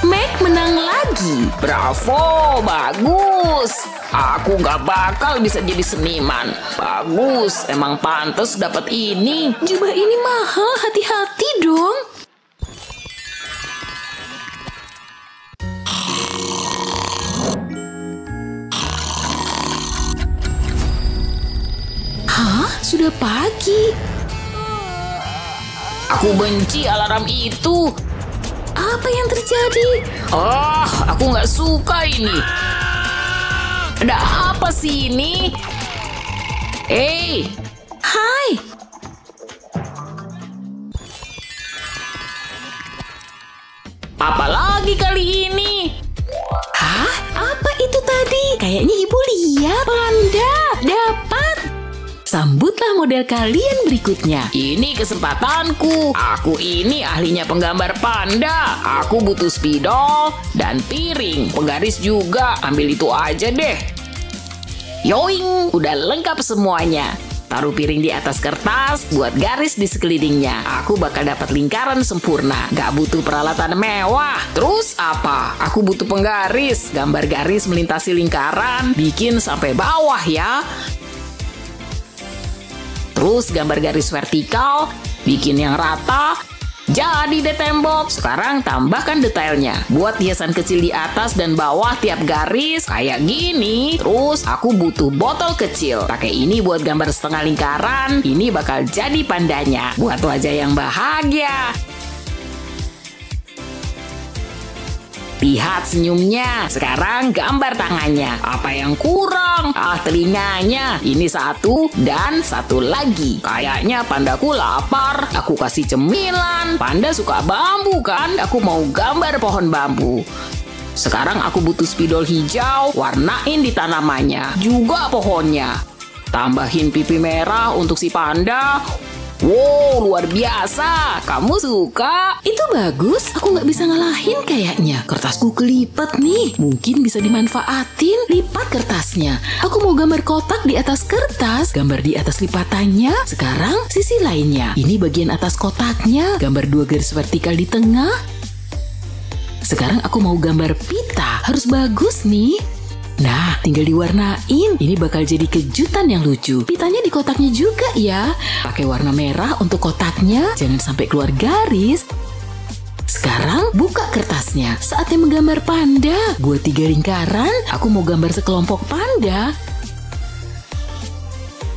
Mac menang lagi. Bravo, bagus. Aku gak bakal bisa jadi seniman. Bagus, emang pantas dapat ini. Jubah ini mahal, hati-hati dong. Sudah pagi. Aku benci alarm itu. Apa yang terjadi? Aku nggak suka ini. Ada apa sih ini? Hey. Hai. Apa lagi kali ini? Hah? Apa itu tadi? Kayaknya ibu lihat. Panda. Dapat. Sambutlah model kalian berikutnya. Ini kesempatanku. Aku ini ahlinya penggambar panda. Aku butuh spidol dan piring. Penggaris juga. Ambil itu aja deh. Yoing, udah lengkap semuanya. Taruh piring di atas kertas, buat garis di sekelilingnya. Aku bakal dapat lingkaran sempurna. Gak butuh peralatan mewah. Terus apa? Aku butuh penggaris. Gambar garis melintasi lingkaran. Bikin sampai bawah ya. Terus gambar garis vertikal, bikin yang rata, jadi deh tembok. Sekarang tambahkan detailnya. Buat hiasan kecil di atas dan bawah tiap garis, kayak gini. Terus aku butuh botol kecil. Pakai ini buat gambar setengah lingkaran, ini bakal jadi pandanya. Buat wajah yang bahagia. Lihat senyumnya. Sekarang gambar tangannya. Apa yang kurang? Telinganya. Ini satu dan satu lagi. Kayaknya pandaku lapar. Aku kasih cemilan. Panda suka bambu kan? Aku mau gambar pohon bambu. Sekarang aku butuh spidol hijau. Warnain di tanamannya. Juga pohonnya. Tambahin pipi merah untuk si panda. Wow, luar biasa. Kamu suka? Itu bagus, aku nggak bisa ngalahin kayaknya. Kertasku kelipet nih, mungkin bisa dimanfaatin. Lipat kertasnya. Aku mau gambar kotak di atas kertas, gambar di atas lipatannya. Sekarang sisi lainnya. Ini bagian atas kotaknya, gambar 2 garis vertikal di tengah. Sekarang aku mau gambar pita, harus bagus nih. Nah, tinggal diwarnain. Ini bakal jadi kejutan yang lucu. Pitanya di kotaknya juga ya. Pakai warna merah untuk kotaknya. Jangan sampai keluar garis. Sekarang buka kertasnya. Saatnya menggambar panda. Buat 3 lingkaran. Aku mau gambar sekelompok panda.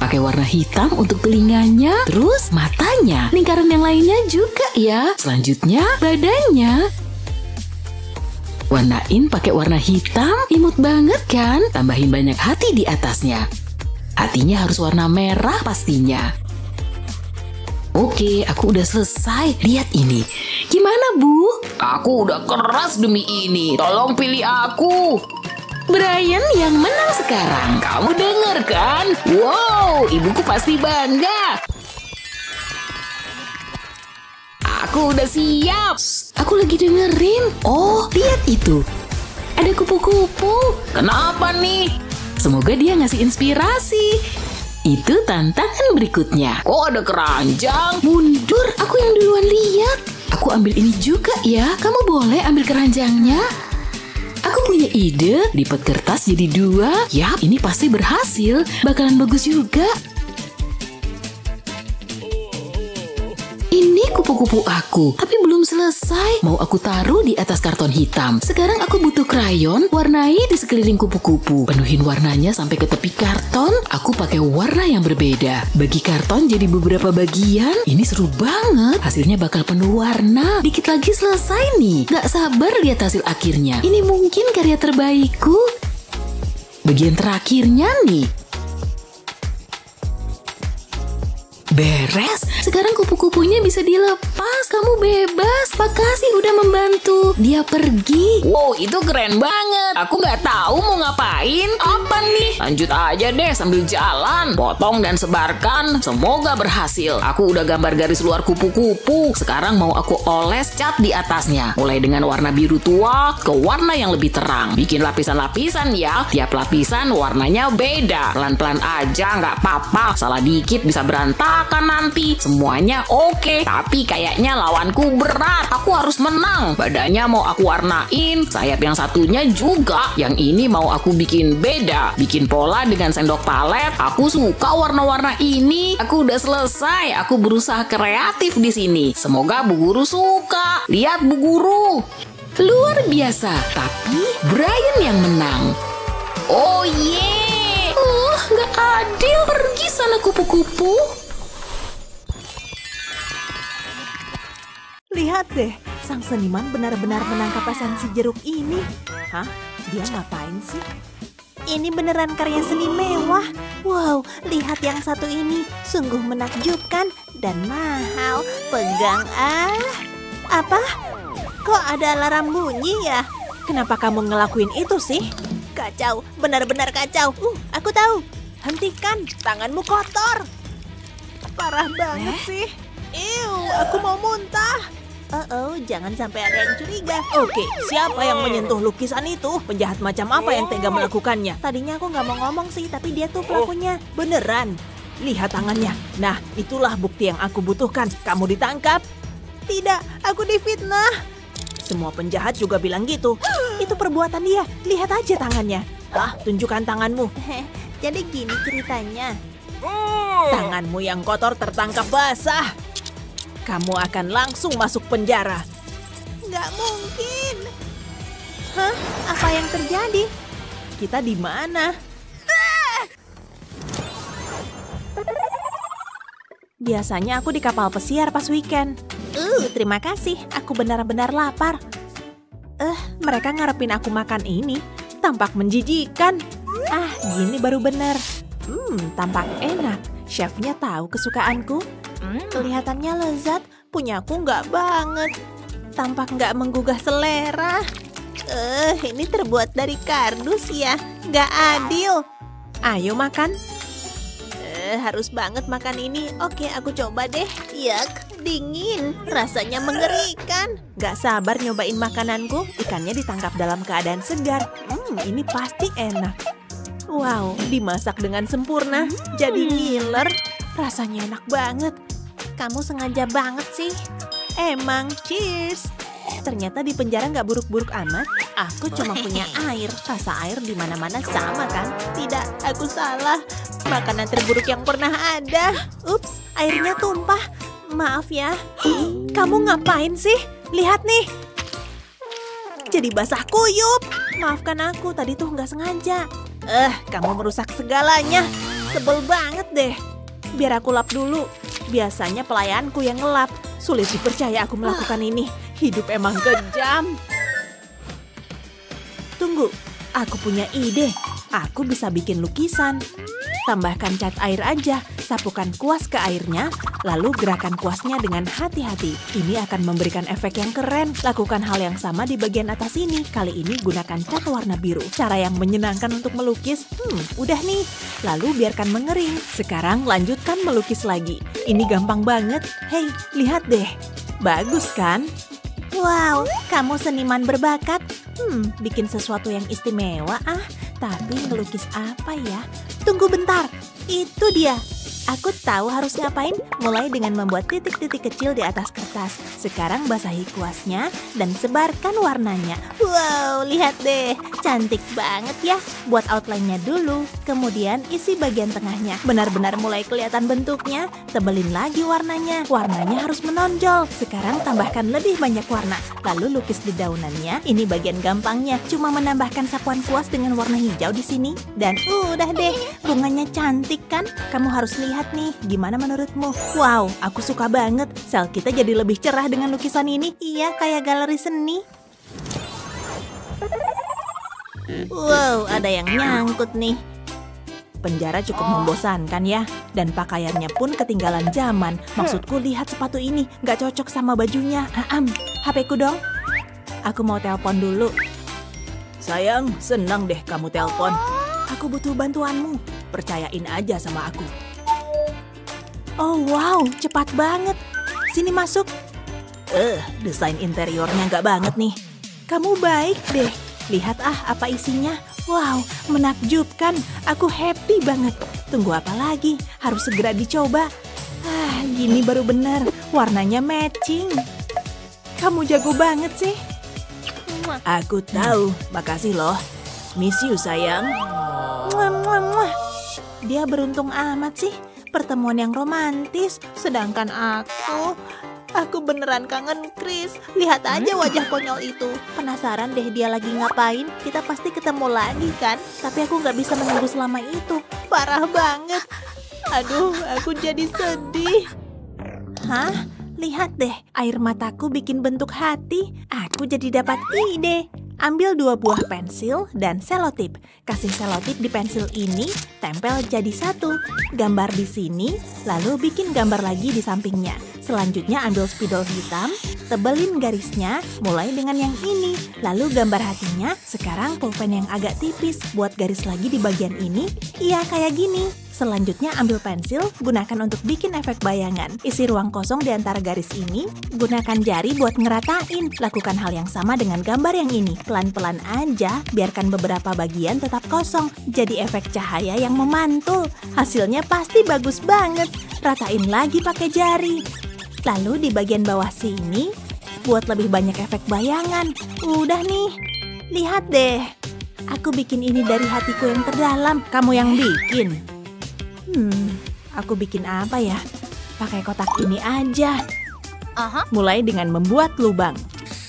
Pakai warna hitam untuk telinganya. Terus matanya. Lingkaran yang lainnya juga ya. Selanjutnya badannya. Warnain pakai warna hitam, imut banget kan? Tambahin banyak hati di atasnya. Hatinya harus warna merah pastinya. Oke, aku udah selesai. Lihat ini. Gimana, Bu? Aku udah keras demi ini. Tolong pilih aku. Brian yang menang sekarang. Kamu denger kan? Wow, ibuku pasti bangga. Aku udah siap. Aku lagi dengerin. Oh, lihat itu. Ada kupu-kupu. Kenapa nih? Semoga dia ngasih inspirasi. Itu tantangan berikutnya. Oh, ada keranjang. Mundur, aku yang duluan lihat. Aku ambil ini juga ya. Kamu boleh ambil keranjangnya. Aku punya ide. Lipat kertas jadi 2. Yap, ini pasti berhasil. Bakalan bagus juga. Ini kupu-kupu aku, tapi belum selesai. Mau aku taruh di atas karton hitam. Sekarang aku butuh krayon, warnai di sekeliling kupu-kupu. Penuhin warnanya sampai ke tepi karton. Aku pakai warna yang berbeda. Bagi karton jadi beberapa bagian. Ini seru banget. Hasilnya bakal penuh warna. Dikit lagi selesai nih. Gak sabar lihat hasil akhirnya. Ini mungkin karya terbaikku. Bagian terakhirnya nih. Beres. Sekarang kupu-kupunya bisa dilepas. Kamu bebas. Makasih udah membantu. Dia pergi. Wow, itu keren banget. Aku nggak tahu mau ngapain. Apa nih? Lanjut aja deh sambil jalan. Potong dan sebarkan. Semoga berhasil. Aku udah gambar garis luar kupu-kupu. Sekarang mau aku oles cat di atasnya. Mulai dengan warna biru tua ke warna yang lebih terang. Bikin lapisan-lapisan ya. Tiap lapisan warnanya beda. Pelan-pelan aja, nggak apa-apa. Salah dikit bisa berantakan nanti. Semuanya oke. Tapi kayaknya lawanku berat. Aku harus menang. Badannya mau aku warnain. Sayap yang satunya juga. Yang ini mau aku bikin beda. Bikin pola dengan sendok palet. Aku suka warna-warna ini. Aku udah selesai. Aku berusaha kreatif di sini. Semoga Bu Guru suka. Lihat Bu Guru. Luar biasa. Tapi Brian yang menang. Oh yeah. Nggak adil. Pergi sana kupu-kupu. Lihat deh, sang seniman benar-benar menangkap esensi jeruk ini. Hah? Dia ngapain sih? Ini beneran karya seni mewah. Wow, lihat yang satu ini. Sungguh menakjubkan dan mahal. Pegang Apa? Kok ada alarm bunyi ya? Kenapa kamu ngelakuin itu sih? Kacau, benar-benar kacau. Aku tahu. Hentikan, tanganmu kotor. Parah banget sih. Aku mau muntah. Jangan sampai ada yang curiga. Oke, siapa yang menyentuh lukisan itu? Penjahat macam apa yang tega melakukannya? Tadinya aku nggak mau ngomong sih, tapi dia tuh pelakunya. Beneran? Lihat tangannya. Nah, itulah bukti yang aku butuhkan. Kamu ditangkap? Tidak, aku difitnah. Semua penjahat juga bilang gitu. Itu perbuatan dia. Lihat aja tangannya. Tunjukkan tanganmu. Jadi gini ceritanya. Tanganmu yang kotor tertangkap basah. Kamu akan langsung masuk penjara. Nggak mungkin. Hah? Apa yang terjadi? Kita di mana? Biasanya aku di kapal pesiar pas weekend. Terima kasih. Aku benar-benar lapar. mereka ngarepin aku makan ini. Tampak menjijikan. Ah, gini baru bener. Tampak enak. Chefnya tahu kesukaanku. Kelihatannya lezat. Punyaku nggak banget. Tampak nggak menggugah selera. Ini terbuat dari kardus ya. Nggak adil. Ayo makan. Harus banget makan ini. Oke, aku coba deh. Yak, dingin. Rasanya mengerikan. Gak sabar nyobain makananku. Ikannya ditangkap dalam keadaan segar. Ini pasti enak. Wow, dimasak dengan sempurna. Jadi ngiler. Rasanya enak banget. Kamu sengaja banget sih. Emang, cheers. Ternyata di penjara nggak buruk-buruk amat. Aku cuma punya air. Rasa air di mana-mana sama kan? Tidak, aku salah. Makanan terburuk yang pernah ada. Ups, airnya tumpah. Maaf ya. Kamu ngapain sih? Lihat nih. Jadi basah kuyup. Maafkan aku, tadi tuh nggak sengaja. Kamu merusak segalanya. Sebel banget deh. Biar aku lap dulu. Biasanya pelayanku yang ngelap. Sulit dipercaya aku melakukan ini. Hidup emang kejam. Tunggu, aku punya ide. Aku bisa bikin lukisan. Tambahkan cat air aja, sapukan kuas ke airnya, lalu gerakan kuasnya dengan hati-hati. Ini akan memberikan efek yang keren. Lakukan hal yang sama di bagian atas ini. Kali ini gunakan cat warna biru. Cara yang menyenangkan untuk melukis. Udah nih. Lalu biarkan mengering. Sekarang lanjutkan melukis lagi. Ini gampang banget. Hei, lihat deh. Bagus kan? Wow, kamu seniman berbakat. Bikin sesuatu yang istimewa Tapi melukis apa ya? Tunggu bentar, itu dia. Aku tahu harus ngapain. Mulai dengan membuat titik-titik kecil di atas kertas. Sekarang basahi kuasnya dan sebarkan warnanya. Wow, lihat deh. Cantik banget ya. Buat outline-nya dulu. Kemudian isi bagian tengahnya. Benar-benar mulai kelihatan bentuknya. Tebelin lagi warnanya. Warnanya harus menonjol. Sekarang tambahkan lebih banyak warna. Lalu lukis di daunannya. Ini bagian gampangnya. Cuma menambahkan sapuan kuas dengan warna hijau di sini. Dan udah deh. Bunganya cantik kan? Kamu harus lihat nih, gimana menurutmu? Wow, aku suka banget. Sel kita jadi lebih cerah dengan lukisan ini. Iya, kayak galeri seni. Wow, ada yang nyangkut nih. Penjara cukup membosankan ya. Dan pakaiannya pun ketinggalan zaman. Maksudku lihat sepatu ini, gak cocok sama bajunya. HP-ku dong. Aku mau telepon dulu. Sayang, senang deh kamu telepon. Aku butuh bantuanmu. Percayain aja sama aku. Oh wow, cepat banget. Sini masuk. Desain interiornya nggak banget nih. Kamu baik deh. Lihat apa isinya. Wow, menakjubkan. Aku happy banget. Tunggu apa lagi? Harus segera dicoba. Gini baru benar. Warnanya matching. Kamu jago banget sih. Aku tahu. Makasih loh. Miss you sayang. Dia beruntung amat sih. Pertemuan yang romantis. Sedangkan aku beneran kangen Chris. Lihat aja wajah konyol itu. Penasaran deh dia lagi ngapain. Kita pasti ketemu lagi kan. Tapi aku gak bisa menunggu selama itu. Parah banget. Aduh, aku jadi sedih. Lihat deh. Air mataku bikin bentuk hati. Aku jadi dapat ide. Ambil 2 buah pensil dan selotip. Kasih selotip di pensil ini, tempel jadi satu. Gambar di sini, lalu bikin gambar lagi di sampingnya. Selanjutnya ambil spidol hitam, tebelin garisnya, mulai dengan yang ini. Lalu gambar hatinya, sekarang pulpen yang agak tipis. Buat garis lagi di bagian ini, iya kayak gini. Selanjutnya ambil pensil, gunakan untuk bikin efek bayangan. Isi ruang kosong di antara garis ini, gunakan jari buat ngeratain. Lakukan hal yang sama dengan gambar yang ini. Pelan-pelan aja, biarkan beberapa bagian tetap kosong. Jadi efek cahaya yang memantul. Hasilnya pasti bagus banget. Ratain lagi pakai jari. Lalu di bagian bawah sini, buat lebih banyak efek bayangan. Udah nih, lihat deh. Aku bikin ini dari hatiku yang terdalam. Kamu yang bikin. Aku bikin apa ya? Pakai kotak ini aja. Mulai dengan membuat lubang.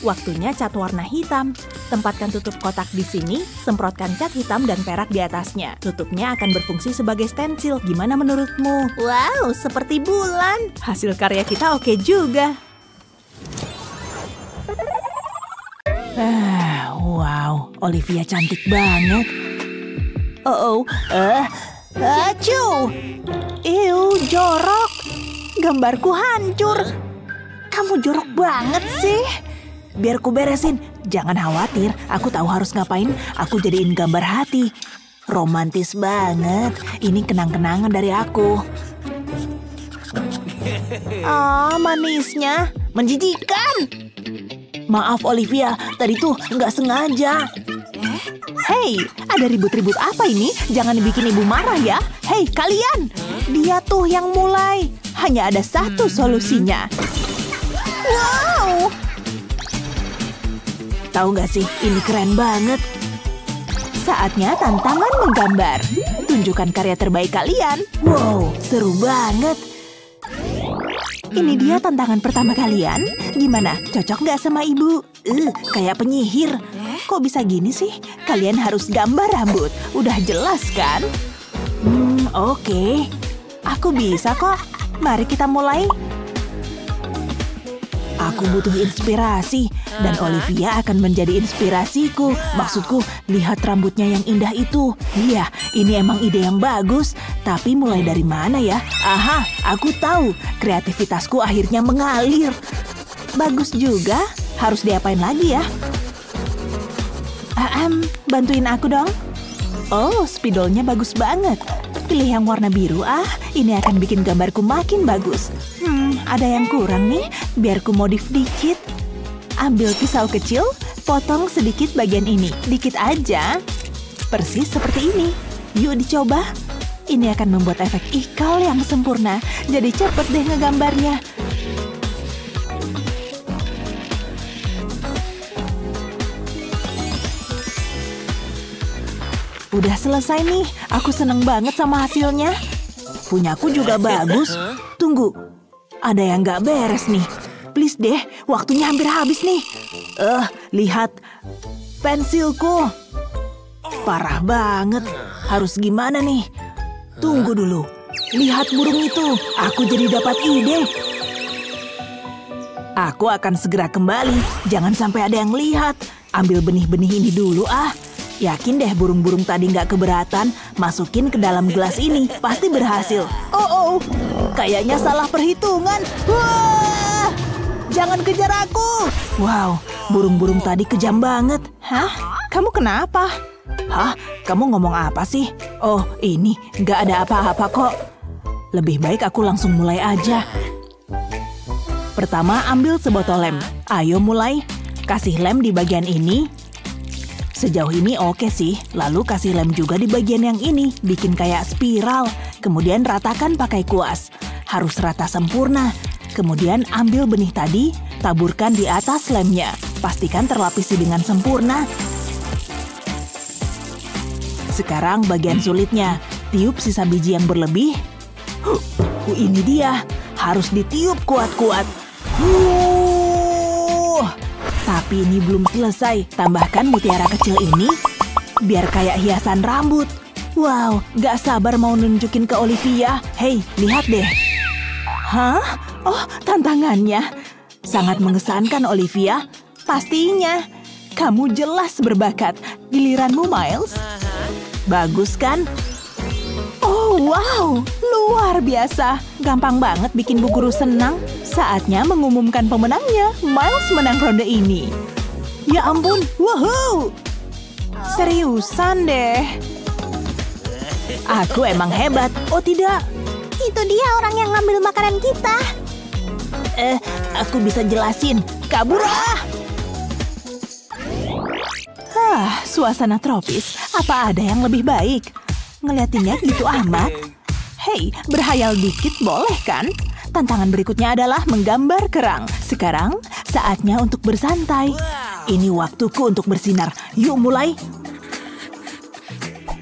Waktunya cat warna hitam. Tempatkan tutup kotak di sini, semprotkan cat hitam dan perak di atasnya. Tutupnya akan berfungsi sebagai stensil. Gimana menurutmu? Wow, seperti bulan. Hasil karya kita oke juga. Wow, Olivia cantik banget. Acuh. Jorok. Gambarku hancur. Kamu jorok banget sih. Biar ku beresin. Jangan khawatir, aku tahu harus ngapain. Aku jadiin gambar hati. Romantis banget. Ini kenang-kenangan dari aku. Manisnya. Menjijikan. Maaf Olivia, tadi tuh nggak sengaja. Hei, ada ribut-ribut apa ini? Jangan bikin ibu marah ya. Hei, kalian. Dia tuh yang mulai. Hanya ada satu solusinya. Wow. Tahu nggak sih, ini keren banget. Saatnya tantangan menggambar. Tunjukkan karya terbaik kalian. Wow, seru banget. Ini dia tantangan pertama kalian. Gimana? Cocok nggak sama ibu? Kayak penyihir. Kok bisa gini sih? Kalian harus gambar rambut. Udah jelas kan? Oke. Aku bisa kok. Mari kita mulai. Aku butuh inspirasi. Dan Olivia akan menjadi inspirasiku. Maksudku, lihat rambutnya yang indah itu. Iya, ini emang ide yang bagus. Tapi mulai dari mana ya? Aha, aku tahu. Kreativitasku akhirnya mengalir. Bagus juga. Harus diapain lagi ya? Bantuin aku dong. Oh, spidolnya bagus banget. Pilih yang warna biru Ini akan bikin gambarku makin bagus. Ada yang kurang nih. Biar ku modif dikit. Ambil pisau kecil, potong sedikit bagian ini. Dikit aja. Persis seperti ini. Yuk dicoba. Ini akan membuat efek ikal yang sempurna. Jadi cepet deh ngegambarnya. Udah selesai nih. Aku seneng banget sama hasilnya. Punyaku juga bagus. Tunggu. Ada yang gak beres nih. Please deh, waktunya hampir habis nih. Lihat. Pensilku. Parah banget. Harus gimana nih? Tunggu dulu. Lihat burung itu. Aku jadi dapat ide. Aku akan segera kembali. Jangan sampai ada yang lihat. Ambil benih-benih ini dulu Yakin deh burung-burung tadi nggak keberatan. Masukin ke dalam gelas ini. Pasti berhasil. Kayaknya salah perhitungan. Wah! Jangan kejar aku. Wow, burung-burung tadi kejam banget. Hah? Kamu kenapa? Hah? Kamu ngomong apa sih? Oh, ini nggak ada apa-apa kok. Lebih baik aku langsung mulai aja. Pertama, ambil sebotol lem. Ayo mulai. Kasih lem di bagian ini. Sejauh ini oke sih. Lalu kasih lem juga di bagian yang ini. Bikin kayak spiral. Kemudian ratakan pakai kuas. Harus rata sempurna. Kemudian ambil benih tadi, taburkan di atas lemnya. Pastikan terlapisi dengan sempurna. Sekarang bagian sulitnya. Tiup sisa biji yang berlebih. Ini dia. Harus ditiup kuat-kuat. Tapi ini belum selesai. Tambahkan mutiara kecil ini. Biar kayak hiasan rambut. Wow, gak sabar mau nunjukin ke Olivia. Hei, lihat deh. Hah? Oh, tantangannya. Sangat mengesankan, Olivia. Pastinya. Kamu jelas berbakat. Giliranmu, Miles. Bagus kan? Oh, wow. Luar biasa. Gampang banget bikin Bu Guru senang. Saatnya mengumumkan pemenangnya. Miles menang ronde ini. Ya ampun. Woohoo. Seriusan deh. Aku emang hebat. Oh tidak. Itu dia orang yang ngambil makanan kita. Aku bisa jelasin. Kabur suasana tropis. Apa ada yang lebih baik? Ngeliatinnya gitu amat. Hei, berhayal dikit boleh kan? Tantangan berikutnya adalah menggambar kerang. Sekarang, saatnya untuk bersantai. Ini waktuku untuk bersinar. Yuk mulai.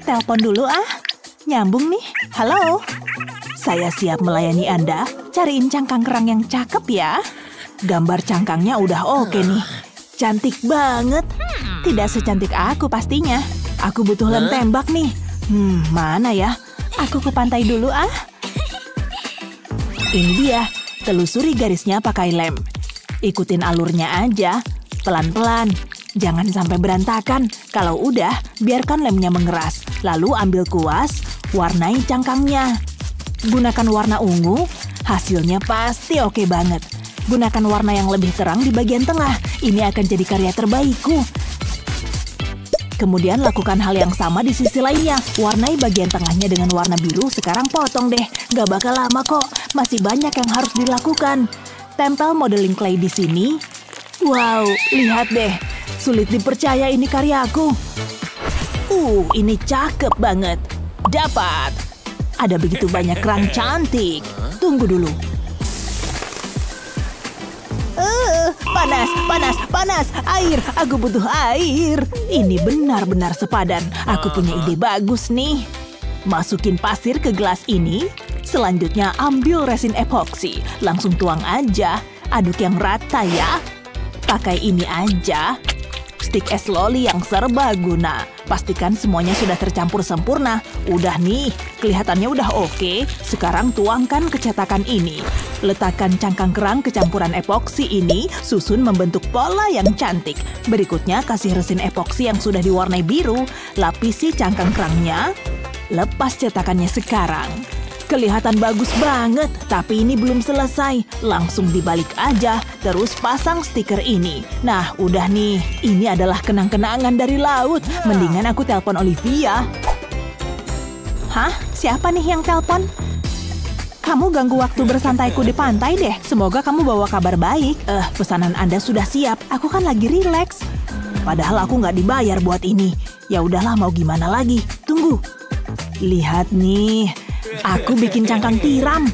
Telepon dulu Nyambung nih. Halo. Saya siap melayani Anda. Cariin cangkang kerang yang cakep ya. Gambar cangkangnya udah oke nih. Cantik banget. Tidak secantik aku pastinya. Aku butuh lem tembak nih. Mana ya? Aku ke pantai dulu Ini dia. Telusuri garisnya pakai lem. Ikutin alurnya aja. Pelan-pelan. Jangan sampai berantakan. Kalau udah, biarkan lemnya mengeras. Lalu ambil kuas, warnai cangkangnya. Gunakan warna ungu, hasilnya pasti oke banget. Gunakan warna yang lebih terang di bagian tengah. Ini akan jadi karya terbaikku. Kemudian lakukan hal yang sama di sisi lainnya. Warnai bagian tengahnya dengan warna biru, sekarang potong deh. Gak bakal lama kok, masih banyak yang harus dilakukan. Tempel modeling clay di sini. Wow, lihat deh. Sulit dipercaya ini karyaku. Ini cakep banget. Dapat. Ada begitu banyak kerang cantik. Tunggu dulu. Panas, panas, panas. Air, aku butuh air. Ini benar-benar sepadan. Aku punya ide bagus nih. Masukin pasir ke gelas ini. Selanjutnya ambil resin epoksi. Langsung tuang aja. Aduk yang rata ya. Pakai ini aja. Stik es loli yang serbaguna. Pastikan semuanya sudah tercampur sempurna. Udah nih, kelihatannya udah oke. Sekarang tuangkan ke cetakan ini. Letakkan cangkang kerang ke campuran epoksi ini, susun membentuk pola yang cantik. Berikutnya kasih resin epoksi yang sudah diwarnai biru. Lapisi cangkang kerangnya. Lepas cetakannya sekarang. Kelihatan bagus banget, tapi ini belum selesai. Langsung dibalik aja, terus pasang stiker ini. Nah, udah nih. Ini adalah kenang-kenangan dari laut. Mendingan aku telepon Olivia. Hah? Siapa nih yang telepon? Kamu ganggu waktu bersantaiku di pantai deh. Semoga kamu bawa kabar baik. Pesanan Anda sudah siap. Aku kan lagi rileks. Padahal aku nggak dibayar buat ini. Ya udahlah, mau gimana lagi. Tunggu. Lihat nih. Aku bikin cangkang tiram.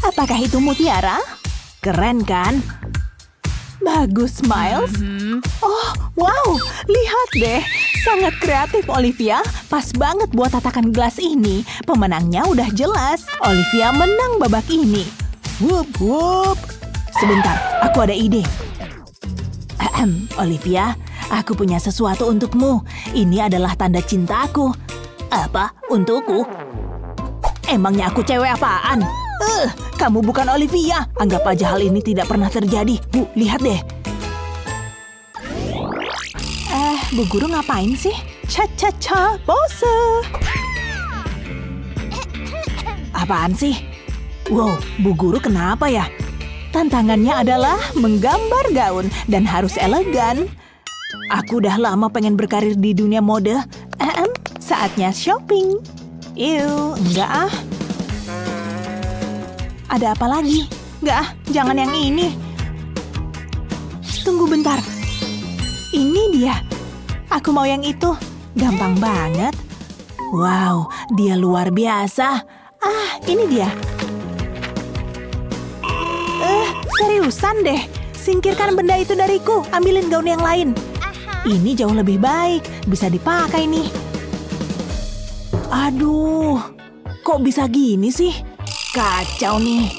Apakah itu mutiara? Keren kan? Bagus, Miles. Oh, wow. Lihat deh. Sangat kreatif, Olivia. Pas banget buat tatakan gelas ini. Pemenangnya udah jelas. Olivia menang babak ini. Wup, wup. Sebentar, aku ada ide. Olivia, aku punya sesuatu untukmu. Ini adalah tanda cintaku. Apa? Untukku? Emangnya aku cewek apaan? Kamu bukan Olivia. Anggap aja hal ini tidak pernah terjadi. Bu, lihat deh. Bu guru ngapain sih? Cha-cha-cha, pose. Apaan sih? Wow, Bu Guru kenapa ya? Tantangannya adalah menggambar gaun dan harus elegan. Aku udah lama pengen berkarir di dunia mode. Saatnya shopping. Enggak ah. Ada apa lagi? Enggak ah, jangan yang ini. Tunggu bentar. Ini dia. Aku mau yang itu. Gampang banget. Wow, dia luar biasa. Ini dia. Seriusan deh. Singkirkan benda itu dariku. Ambilin gaun yang lain. Ini jauh lebih baik. Bisa dipakai nih. Aduh, kok bisa gini sih? Kacau nih.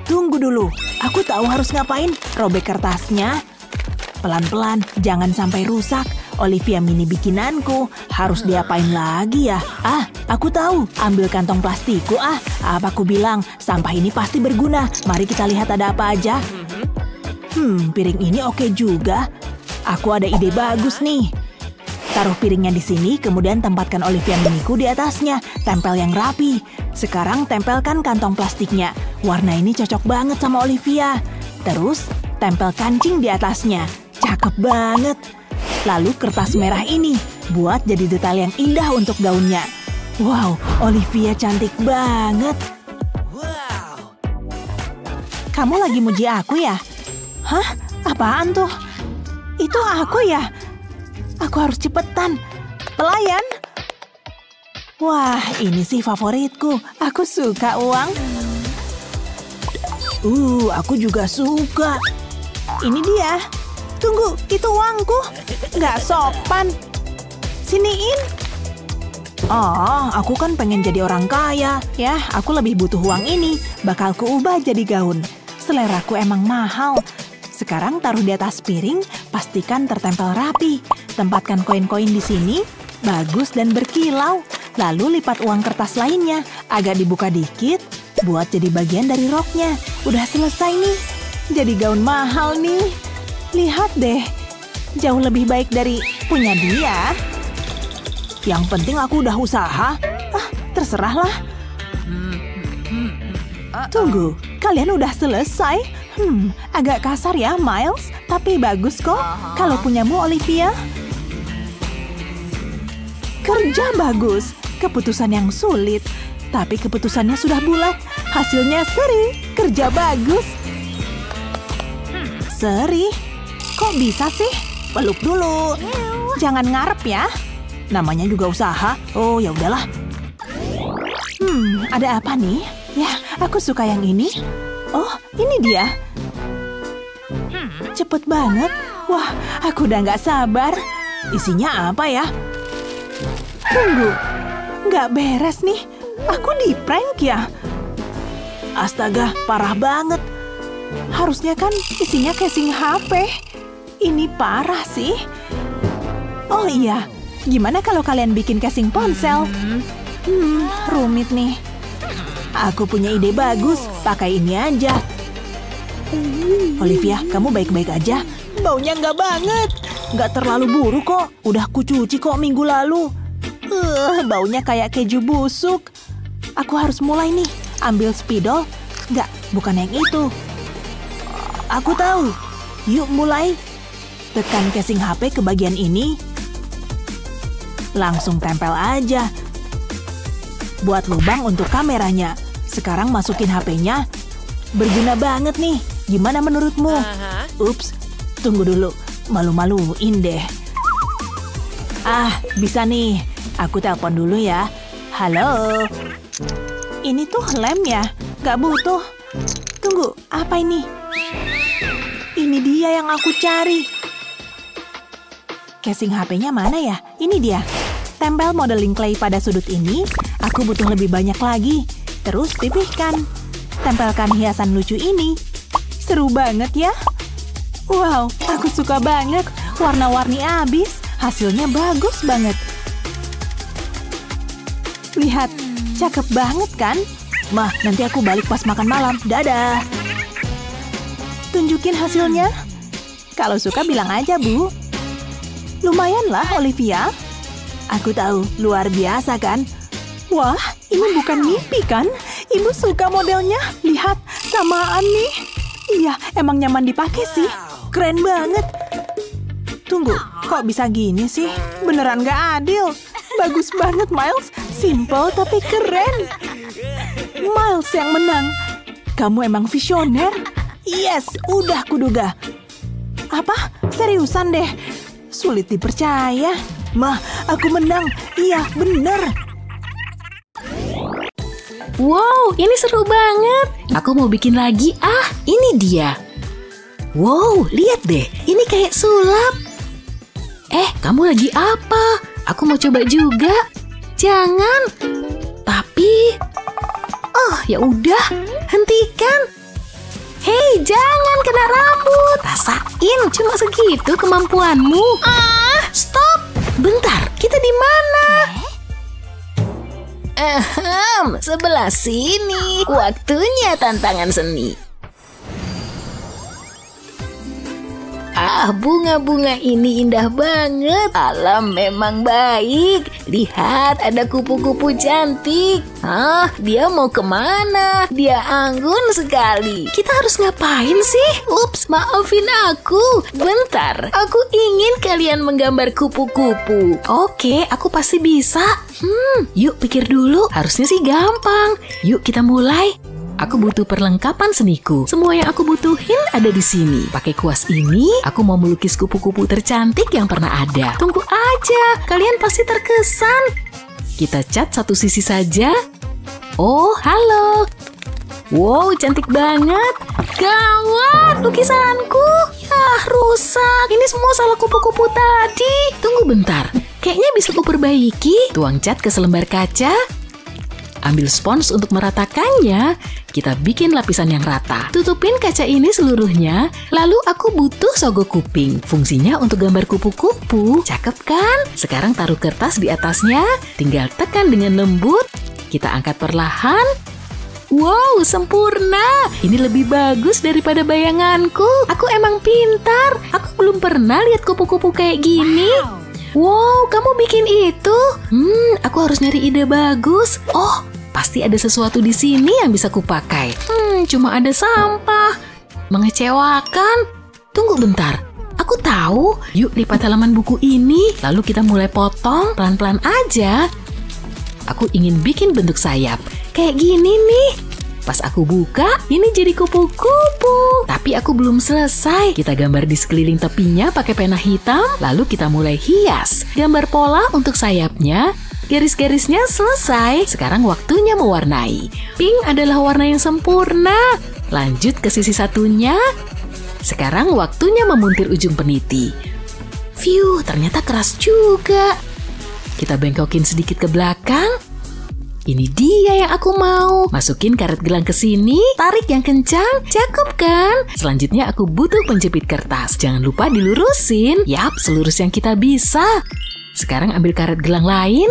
Tunggu dulu, aku tahu harus ngapain. Robek kertasnya. Pelan-pelan, jangan sampai rusak. Olivia mini bikinanku. Harus diapain lagi ya? Aku tahu. Ambil kantong plastikku. Apa aku bilang? Sampah ini pasti berguna. Mari kita lihat ada apa aja. Piring ini oke juga. Aku ada ide bagus nih. Taruh piringnya di sini, kemudian tempatkan Olivia miniku di atasnya. Tempel yang rapi. Sekarang tempelkan kantong plastiknya. Warna ini cocok banget sama Olivia. Terus, tempel kancing di atasnya. Cakep banget. Lalu kertas merah ini. Buat jadi detail yang indah untuk gaunnya. Wow, Olivia cantik banget. Kamu lagi muji aku ya? Hah? Apaan tuh? Itu aku ya? Aku harus cepetan. Pelayan. Wah, ini sih favoritku. Aku suka uang. Aku juga suka. Ini dia. Tunggu, itu uangku. Nggak sopan. Siniin. Aku kan pengen jadi orang kaya. Ya, aku lebih butuh uang ini. Bakal kuubah jadi gaun. Seleraku emang mahal. Sekarang taruh di atas piring, pastikan tertempel rapi. Tempatkan koin-koin di sini, bagus dan berkilau. Lalu lipat uang kertas lainnya, agak dibuka dikit, buat jadi bagian dari roknya. Udah selesai nih. jadi gaun mahal nih. Lihat deh, jauh lebih baik dari punya dia. Yang penting aku udah usaha. Terserahlah. Tunggu, kalian udah selesai? Agak kasar ya, Miles. Tapi bagus kok. Kalau punyamu, Olivia. Kerja bagus. Keputusan yang sulit. Tapi keputusannya sudah bulat. Hasilnya seri. Kerja bagus. Seri? Kok bisa sih? Peluk dulu. Jangan ngarep ya. Namanya juga usaha. Oh, ya udahlah. Ada apa nih? Ya, aku suka yang ini. Oh, ini dia. Cepet banget. Wah, aku udah nggak sabar. Isinya apa ya? Tunggu. Nggak beres nih. Aku di-prank ya? Astaga, parah banget. Harusnya kan isinya casing HP. Ini parah sih. Oh iya, gimana kalau kalian bikin casing ponsel? Rumit nih. Aku punya ide bagus. Pakai ini aja. Olivia, kamu baik-baik aja? Baunya nggak banget. Nggak terlalu buruk kok. Udah kucuci kok minggu lalu. Baunya kayak keju busuk. Aku harus mulai nih. Ambil spidol. Nggak, bukan yang itu. Aku tahu. Yuk mulai. Tekan casing HP ke bagian ini. Langsung tempel aja. Buat lubang untuk kameranya. Sekarang masukin HP-nya. Berguna banget nih. Gimana menurutmu? Ups, tunggu dulu. Malu-maluin deh. Bisa nih. Aku telepon dulu ya. Halo. Ini tuh lem ya? Gak butuh. Tunggu, apa ini? Ini dia yang aku cari. Casing HP-nya mana ya? Ini dia. Tempel modeling clay pada sudut ini. Aku butuh lebih banyak lagi. Terus pipihkan. Tempelkan hiasan lucu ini. Seru banget ya. Wow, aku suka banget. Warna-warni abis. Hasilnya bagus banget. Lihat, cakep banget kan? Mah, nanti aku balik pas makan malam. Dadah. Tunjukin hasilnya. Kalau suka bilang aja, Bu. Lumayan lah, Olivia. Aku tahu, luar biasa kan? Wah, ini bukan mimpi kan? Ibu suka modelnya. Lihat, samaan nih. Iya, emang nyaman dipakai sih. Keren banget. Tunggu, kok bisa gini sih? Beneran gak adil. Bagus banget, Miles. Simple tapi keren. Miles yang menang. Kamu emang visioner. Yes, udah kuduga. Apa? Seriusan deh. Sulit dipercaya. Mah, aku menang. Iya, bener. Wow, ini seru banget. Aku mau bikin lagi. Ini dia. Wow, lihat deh. Ini kayak sulap. Kamu lagi apa? Aku mau coba juga. Jangan. Tapi, ya udah, hentikan. Hei, jangan kena rambut. Rasain, cuma segitu kemampuanmu. Stop. Bentar, kita di mana? Sebelah sini. Waktunya tantangan seni. Bunga-bunga ini indah banget. Alam memang baik. Lihat, ada kupu-kupu cantik. Dia mau kemana? Dia anggun sekali. Kita harus ngapain sih? Ups, maafin aku. Bentar, aku ingin kalian menggambar kupu-kupu. Oke, aku pasti bisa. Yuk pikir dulu. Harusnya sih gampang. Yuk kita mulai. Aku butuh perlengkapan seniku. Semua yang aku butuhin ada di sini. Pakai kuas ini, aku mau melukis kupu-kupu tercantik yang pernah ada. Tunggu aja, kalian pasti terkesan. Kita cat satu sisi saja. Oh, halo. Wow, cantik banget. Gawat, lukisanku. Rusak. Ini semua salah kupu-kupu tadi. Tunggu bentar. Kayaknya bisa kuperbaiki. Tuang cat ke selembar kaca. Ambil spons untuk meratakannya. Kita bikin lapisan yang rata. Tutupin kaca ini seluruhnya. Lalu aku butuh sogok kuping. Fungsinya untuk gambar kupu-kupu. Cakep kan? Sekarang taruh kertas di atasnya. Tinggal tekan dengan lembut. Kita angkat perlahan. Wow, sempurna. Ini lebih bagus daripada bayanganku. Aku emang pintar. Aku belum pernah lihat kupu-kupu kayak gini. Wow, kamu bikin itu? Aku harus nyari ide bagus. Oh, pasti ada sesuatu di sini yang bisa kupakai. Cuma ada sampah. Mengecewakan. Tunggu bentar. Aku tahu. Yuk lipat halaman buku ini. Lalu kita mulai potong pelan-pelan aja. Aku ingin bikin bentuk sayap. Kayak gini nih. Pas aku buka, ini jadi kupu-kupu. Tapi aku belum selesai. Kita gambar di sekeliling tepinya pakai pena hitam. Lalu kita mulai hias. Gambar pola untuk sayapnya. Garis-garisnya selesai. Sekarang waktunya mewarnai. Pink adalah warna yang sempurna. Lanjut ke sisi satunya. Sekarang waktunya memuntir ujung peniti. Phew, ternyata keras juga. Kita bengkokin sedikit ke belakang. Ini dia yang aku mau. Masukin karet gelang ke sini, tarik yang kencang, cakep kan? Selanjutnya aku butuh penjepit kertas. Jangan lupa dilurusin. Yap, selurus yang kita bisa. Sekarang ambil karet gelang lain.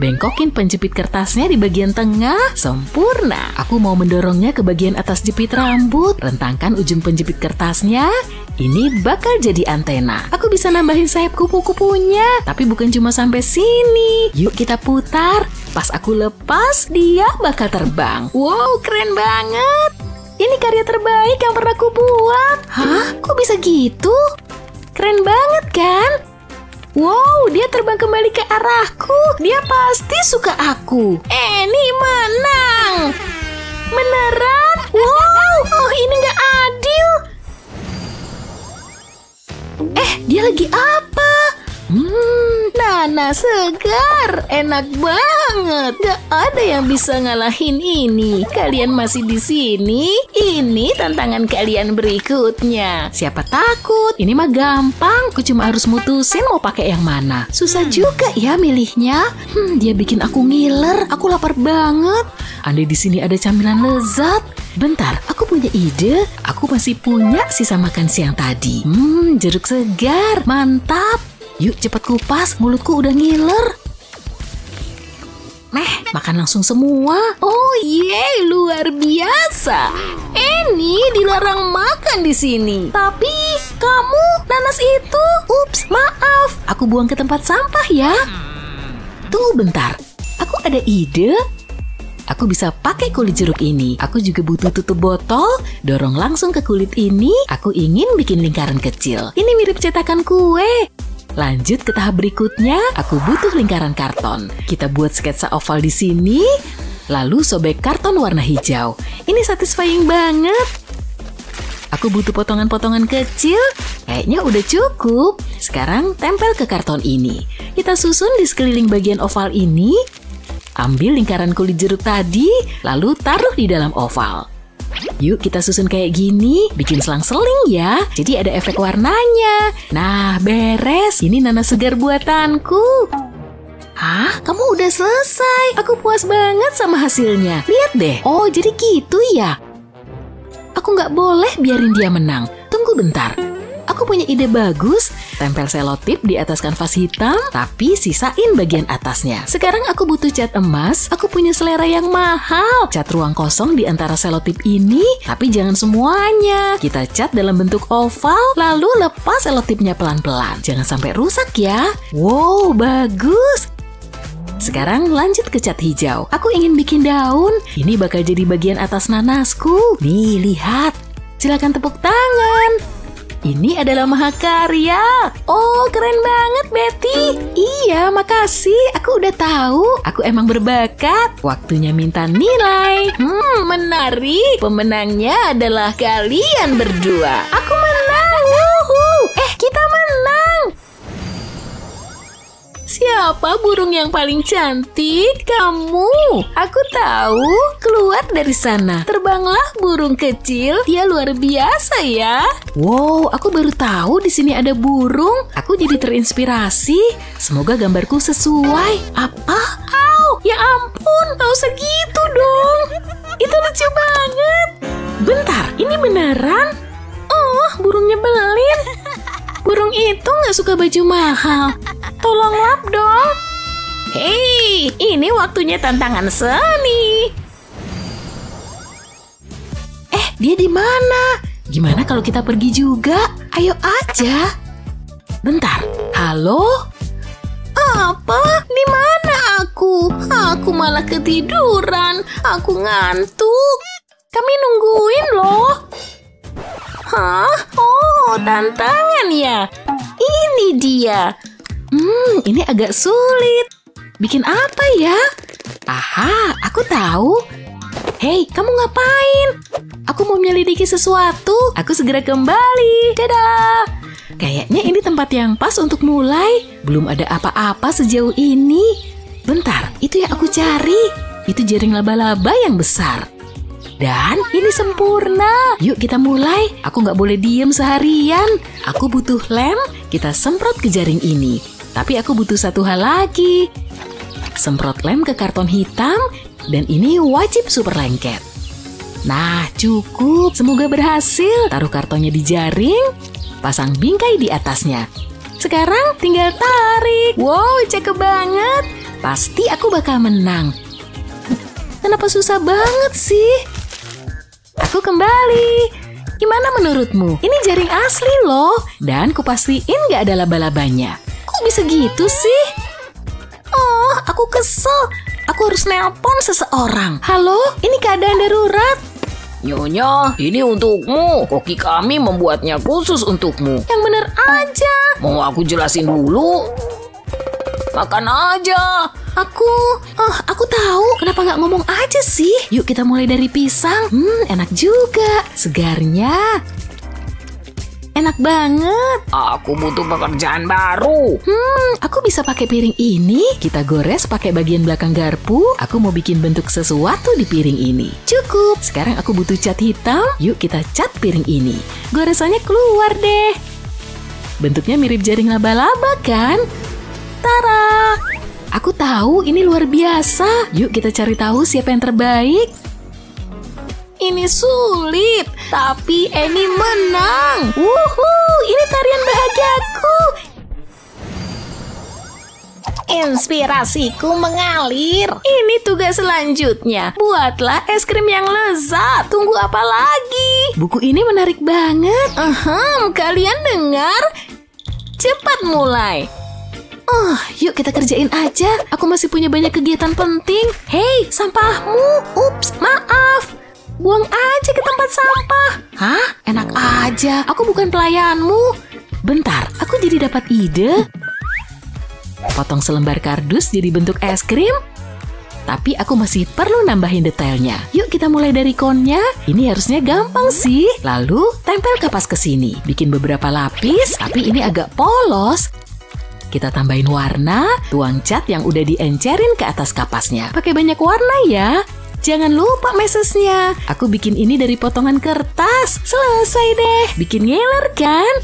Bengkokin penjepit kertasnya di bagian tengah. Sempurna. Aku mau mendorongnya ke bagian atas jepit rambut. Rentangkan ujung penjepit kertasnya. Ini bakal jadi antena. Aku bisa nambahin sayap kupu-kupunya. Tapi bukan cuma sampai sini. Yuk kita putar. Pas aku lepas, dia bakal terbang. Wow, keren banget. Ini karya terbaik yang pernah aku buat. Hah? Kok bisa gitu? Keren banget kan? Wow, dia terbang kembali ke arahku. Dia pasti suka aku. Annie menang. Beneran? Wow, ini gak adil. Dia lagi apa? Nanas segar. Enak banget. Gak ada yang bisa ngalahin ini. Kalian masih di sini? Ini tantangan kalian berikutnya. Siapa takut? Ini mah gampang. Aku cuma harus mutusin mau pakai yang mana. Susah juga ya milihnya. Dia bikin aku ngiler. Aku lapar banget. Andai di sini ada camilan lezat. Bentar, aku punya ide. Aku masih punya sisa makan siang tadi. Jeruk segar. Mantap. Yuk cepat kupas, mulutku udah ngiler. Makan langsung semua. Oh yeay, luar biasa. Annie dilarang makan di sini. Tapi kamu, nanas itu, ups, maaf. Aku buang ke tempat sampah ya. Tunggu bentar, aku ada ide. Aku bisa pakai kulit jeruk ini. Aku juga butuh tutup botol. Dorong langsung ke kulit ini. Aku ingin bikin lingkaran kecil. Ini mirip cetakan kue. Lanjut ke tahap berikutnya, aku butuh lingkaran karton. Kita buat sketsa oval di sini, lalu sobek karton warna hijau. Ini satisfying banget. Aku butuh potongan-potongan kecil, kayaknya udah cukup. Sekarang tempel ke karton ini. Kita susun di sekeliling bagian oval ini. Ambil lingkaran kulit jeruk tadi, lalu taruh di dalam oval. Yuk kita susun kayak gini, bikin selang-seling ya. Jadi ada efek warnanya. Nah, beres. Ini nanas segar buatanku. Hah? Kamu udah selesai? Aku puas banget sama hasilnya. Lihat deh. Oh, jadi gitu ya? Aku nggak boleh biarin dia menang. Tunggu bentar. Aku punya ide bagus. Tempel selotip di atas kanvas hitam, tapi sisain bagian atasnya. Sekarang aku butuh cat emas. Aku punya selera yang mahal. Cat ruang kosong di antara selotip ini, tapi jangan semuanya. Kita cat dalam bentuk oval, lalu lepas selotipnya pelan-pelan. Jangan sampai rusak ya. Wow, bagus. Sekarang lanjut ke cat hijau. Aku ingin bikin daun. Ini bakal jadi bagian atas nanasku. Nih, lihat. Silakan tepuk tangan. Ini adalah mahakarya. Oh, keren banget, Betty. Iya, makasih. Aku udah tahu. Aku emang berbakat. Waktunya minta nilai. Menarik. Pemenangnya adalah kalian berdua. Aku menang. Wuhu. Kita menang. Siapa burung yang paling cantik? Kamu. Aku tahu. Keluar dari sana. Terbanglah burung kecil. Dia luar biasa ya. Wow, aku baru tahu di sini ada burung. Aku jadi terinspirasi. Semoga gambarku sesuai. Apa? Au, ya ampun. Gak usah gitu dong. Itu lucu banget. Bentar, ini beneran? Oh, burung nyebelin. Burung itu gak suka baju mahal. Tolong lap dong. Hei, ini waktunya tantangan seni. Dia di mana? Gimana kalau kita pergi juga? Ayo aja. Bentar. Halo? Apa? Di mana aku? Aku malah ketiduran. Aku ngantuk. Kami nungguin loh. Hah? Oh, tantangan ya. Ini dia. Ini agak sulit. Bikin apa ya? Aha, aku tahu. Hei, kamu ngapain? Aku mau menyelidiki sesuatu. Aku segera kembali. Dadah. Kayaknya ini tempat yang pas untuk mulai. Belum ada apa-apa sejauh ini. Bentar, itu yang aku cari. Itu jaring laba-laba yang besar. Dan ini sempurna. Yuk kita mulai. Aku nggak boleh diem seharian. Aku butuh lem. Kita semprot ke jaring ini. Tapi aku butuh satu hal lagi. Semprot lem ke karton hitam. Dan ini wajib super lengket. Nah, cukup. Semoga berhasil. Taruh kartonnya di jaring. Pasang bingkai di atasnya. Sekarang tinggal tarik. Wow, cakep banget. Pasti aku bakal menang. Kenapa susah banget sih? Aku kembali. Gimana menurutmu? Ini jaring asli loh. Dan kupastiin gak ada laba-labanya. Kok bisa gitu sih? Oh, aku kesel. Aku harus nelpon seseorang. Halo, ini keadaan darurat. Nyonya, ini untukmu. Koki kami membuatnya khusus untukmu. Yang bener aja. Mau aku jelasin dulu? Makan aja. Aku tahu. Kenapa nggak ngomong aja sih? Yuk kita mulai dari pisang. Enak juga. Segarnya. Enak banget. Aku butuh pekerjaan baru. Aku bisa pakai piring ini. Kita gores pakai bagian belakang garpu. Aku mau bikin bentuk sesuatu di piring ini. Cukup. Sekarang aku butuh cat hitam. Yuk kita cat piring ini. Goresannya keluar deh. Bentuknya mirip jaring laba-laba kan? Tara. Aku tahu ini luar biasa. Yuk kita cari tahu siapa yang terbaik. Ini sulit, tapi Annie menang. Wuhuu, ini tarian bahagiaku. Inspirasiku mengalir. Ini tugas selanjutnya. Buatlah es krim yang lezat. Tunggu apa lagi? Buku ini menarik banget. Kalian dengar? Cepat mulai. Yuk kita kerjain aja. Aku masih punya banyak kegiatan penting. Hei, sampahmu. Ups, maaf. Buang aja ke tempat sampah. Hah? Enak aja. Aku bukan pelayanmu. Bentar, aku jadi dapat ide. Potong selembar kardus jadi bentuk es krim. Tapi aku masih perlu nambahin detailnya. Yuk kita mulai dari konnya. Ini harusnya gampang sih. Lalu tempel kapas ke sini. Bikin beberapa lapis, tapi ini agak polos. Kita tambahin warna, tuang cat yang udah diencerin ke atas kapasnya. Pakai banyak warna ya. Jangan lupa mesesnya. Aku bikin ini dari potongan kertas. Selesai deh. Bikin ngiler kan?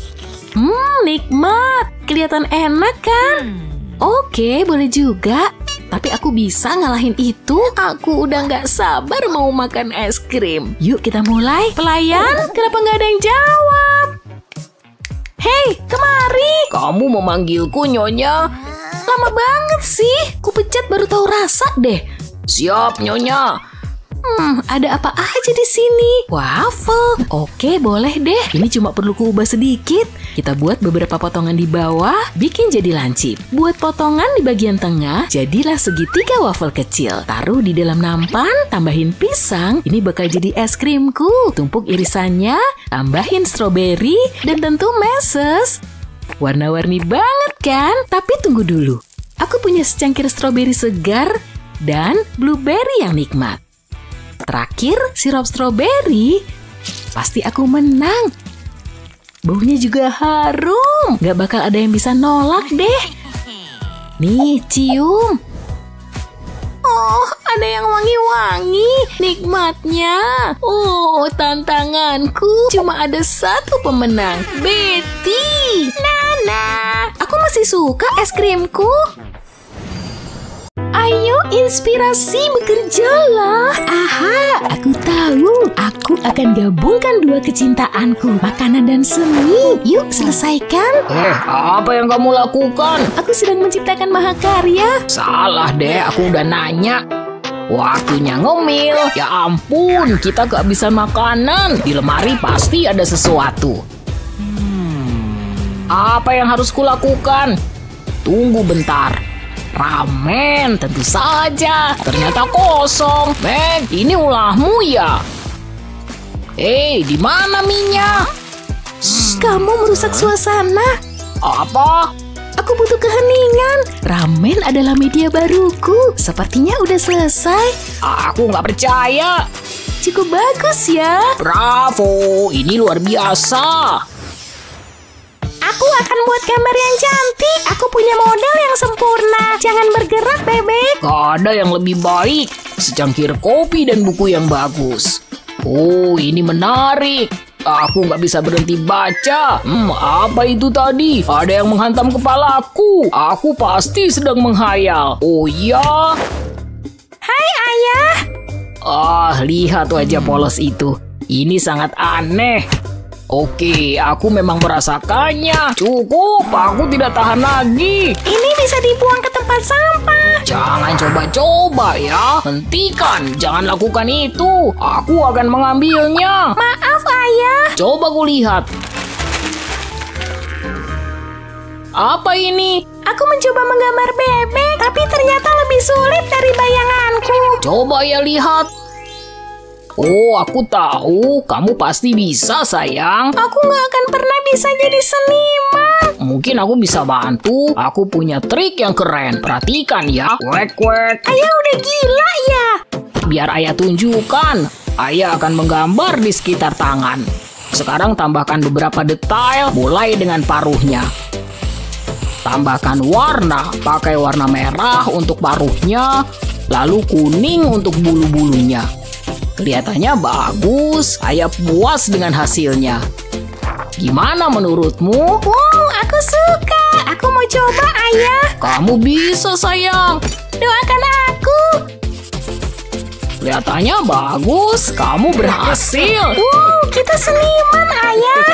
Nikmat. Kelihatan enak kan? Oke, boleh juga. Tapi aku bisa ngalahin itu. Aku udah gak sabar mau makan es krim. Yuk kita mulai. Pelayan, kenapa gak ada yang jawab? Hei, kemari. Kamu memanggilku, Nyonya? Lama banget sih. Kupencet baru tahu rasa deh. Siap, Nyonya. Ada apa aja di sini? Waffle. Oke, boleh deh. Ini cuma perlu kuubah sedikit. Kita buat beberapa potongan di bawah, bikin jadi lancip. Buat potongan di bagian tengah, jadilah segitiga waffle kecil. Taruh di dalam nampan, tambahin pisang. Ini bakal jadi es krimku. Tumpuk irisannya, tambahin stroberi, dan tentu meses. Warna-warni banget kan? Tapi tunggu dulu. Aku punya secangkir stroberi segar dan blueberry yang nikmat. Terakhir, sirup stroberi. Pasti aku menang. Baunya juga harum. Gak bakal ada yang bisa nolak deh. Nih, cium. Oh, ada yang wangi-wangi. Nikmatnya. Oh, tantanganku. Cuma ada satu pemenang. Betty. Nana. Aku masih suka es krimku. Ayo, inspirasi bekerjalah. Aha, aku tahu. Aku akan gabungkan dua kecintaanku, makanan dan seni. Yuk, selesaikan. Apa yang kamu lakukan? Aku sedang menciptakan mahakarya. Salah deh, aku udah nanya. Waktunya ngemil. Ya ampun, kita kehabisan makanan. Di lemari pasti ada sesuatu. Apa yang harus kulakukan? Tunggu bentar. Ramen, tentu saja. Ternyata kosong. Meg, ini ulahmu ya? Di mana minyak? Kamu merusak suasana. Apa? Aku butuh keheningan. Ramen adalah media baruku. Sepertinya udah selesai. Aku nggak percaya. Cukup bagus ya. Bravo, ini luar biasa. Aku akan buat gambar yang cantik. Aku punya model yang sempurna. Jangan bergerak, bebek. Gak ada yang lebih baik. Secangkir kopi dan buku yang bagus. Oh, ini menarik. Aku nggak bisa berhenti baca. Apa itu tadi? Ada yang menghantam kepalaku. Aku pasti sedang menghayal. Oh iya? Hai, Ayah. Lihat wajah polos itu. Ini sangat aneh. Oke, aku memang merasakannya. Cukup, aku tidak tahan lagi. Ini bisa dibuang ke tempat sampah. Jangan coba-coba ya. Hentikan, jangan lakukan itu. Aku akan mengambilnya. Maaf, Ayah. Coba kulihat. Apa ini? Aku mencoba menggambar bebek, tapi ternyata lebih sulit dari bayanganku. Coba ya lihat. Oh, aku tahu. Kamu pasti bisa, sayang. Aku nggak akan pernah bisa jadi seniman. Mungkin aku bisa bantu. Aku punya trik yang keren. Perhatikan ya. Wek-wek. Ayah udah gila ya? Biar ayah tunjukkan. Ayah akan menggambar di sekitar tangan. Sekarang tambahkan beberapa detail, mulai dengan paruhnya. Tambahkan warna. Pakai warna merah untuk paruhnya, lalu kuning untuk bulu-bulunya. Kelihatannya bagus. Ayah puas dengan hasilnya. Gimana menurutmu? Wow, aku suka. Aku mau coba, Ayah. Kamu bisa, sayang. Doakan aku. Kelihatannya bagus. Kamu berhasil. Wow, kita seniman, Ayah.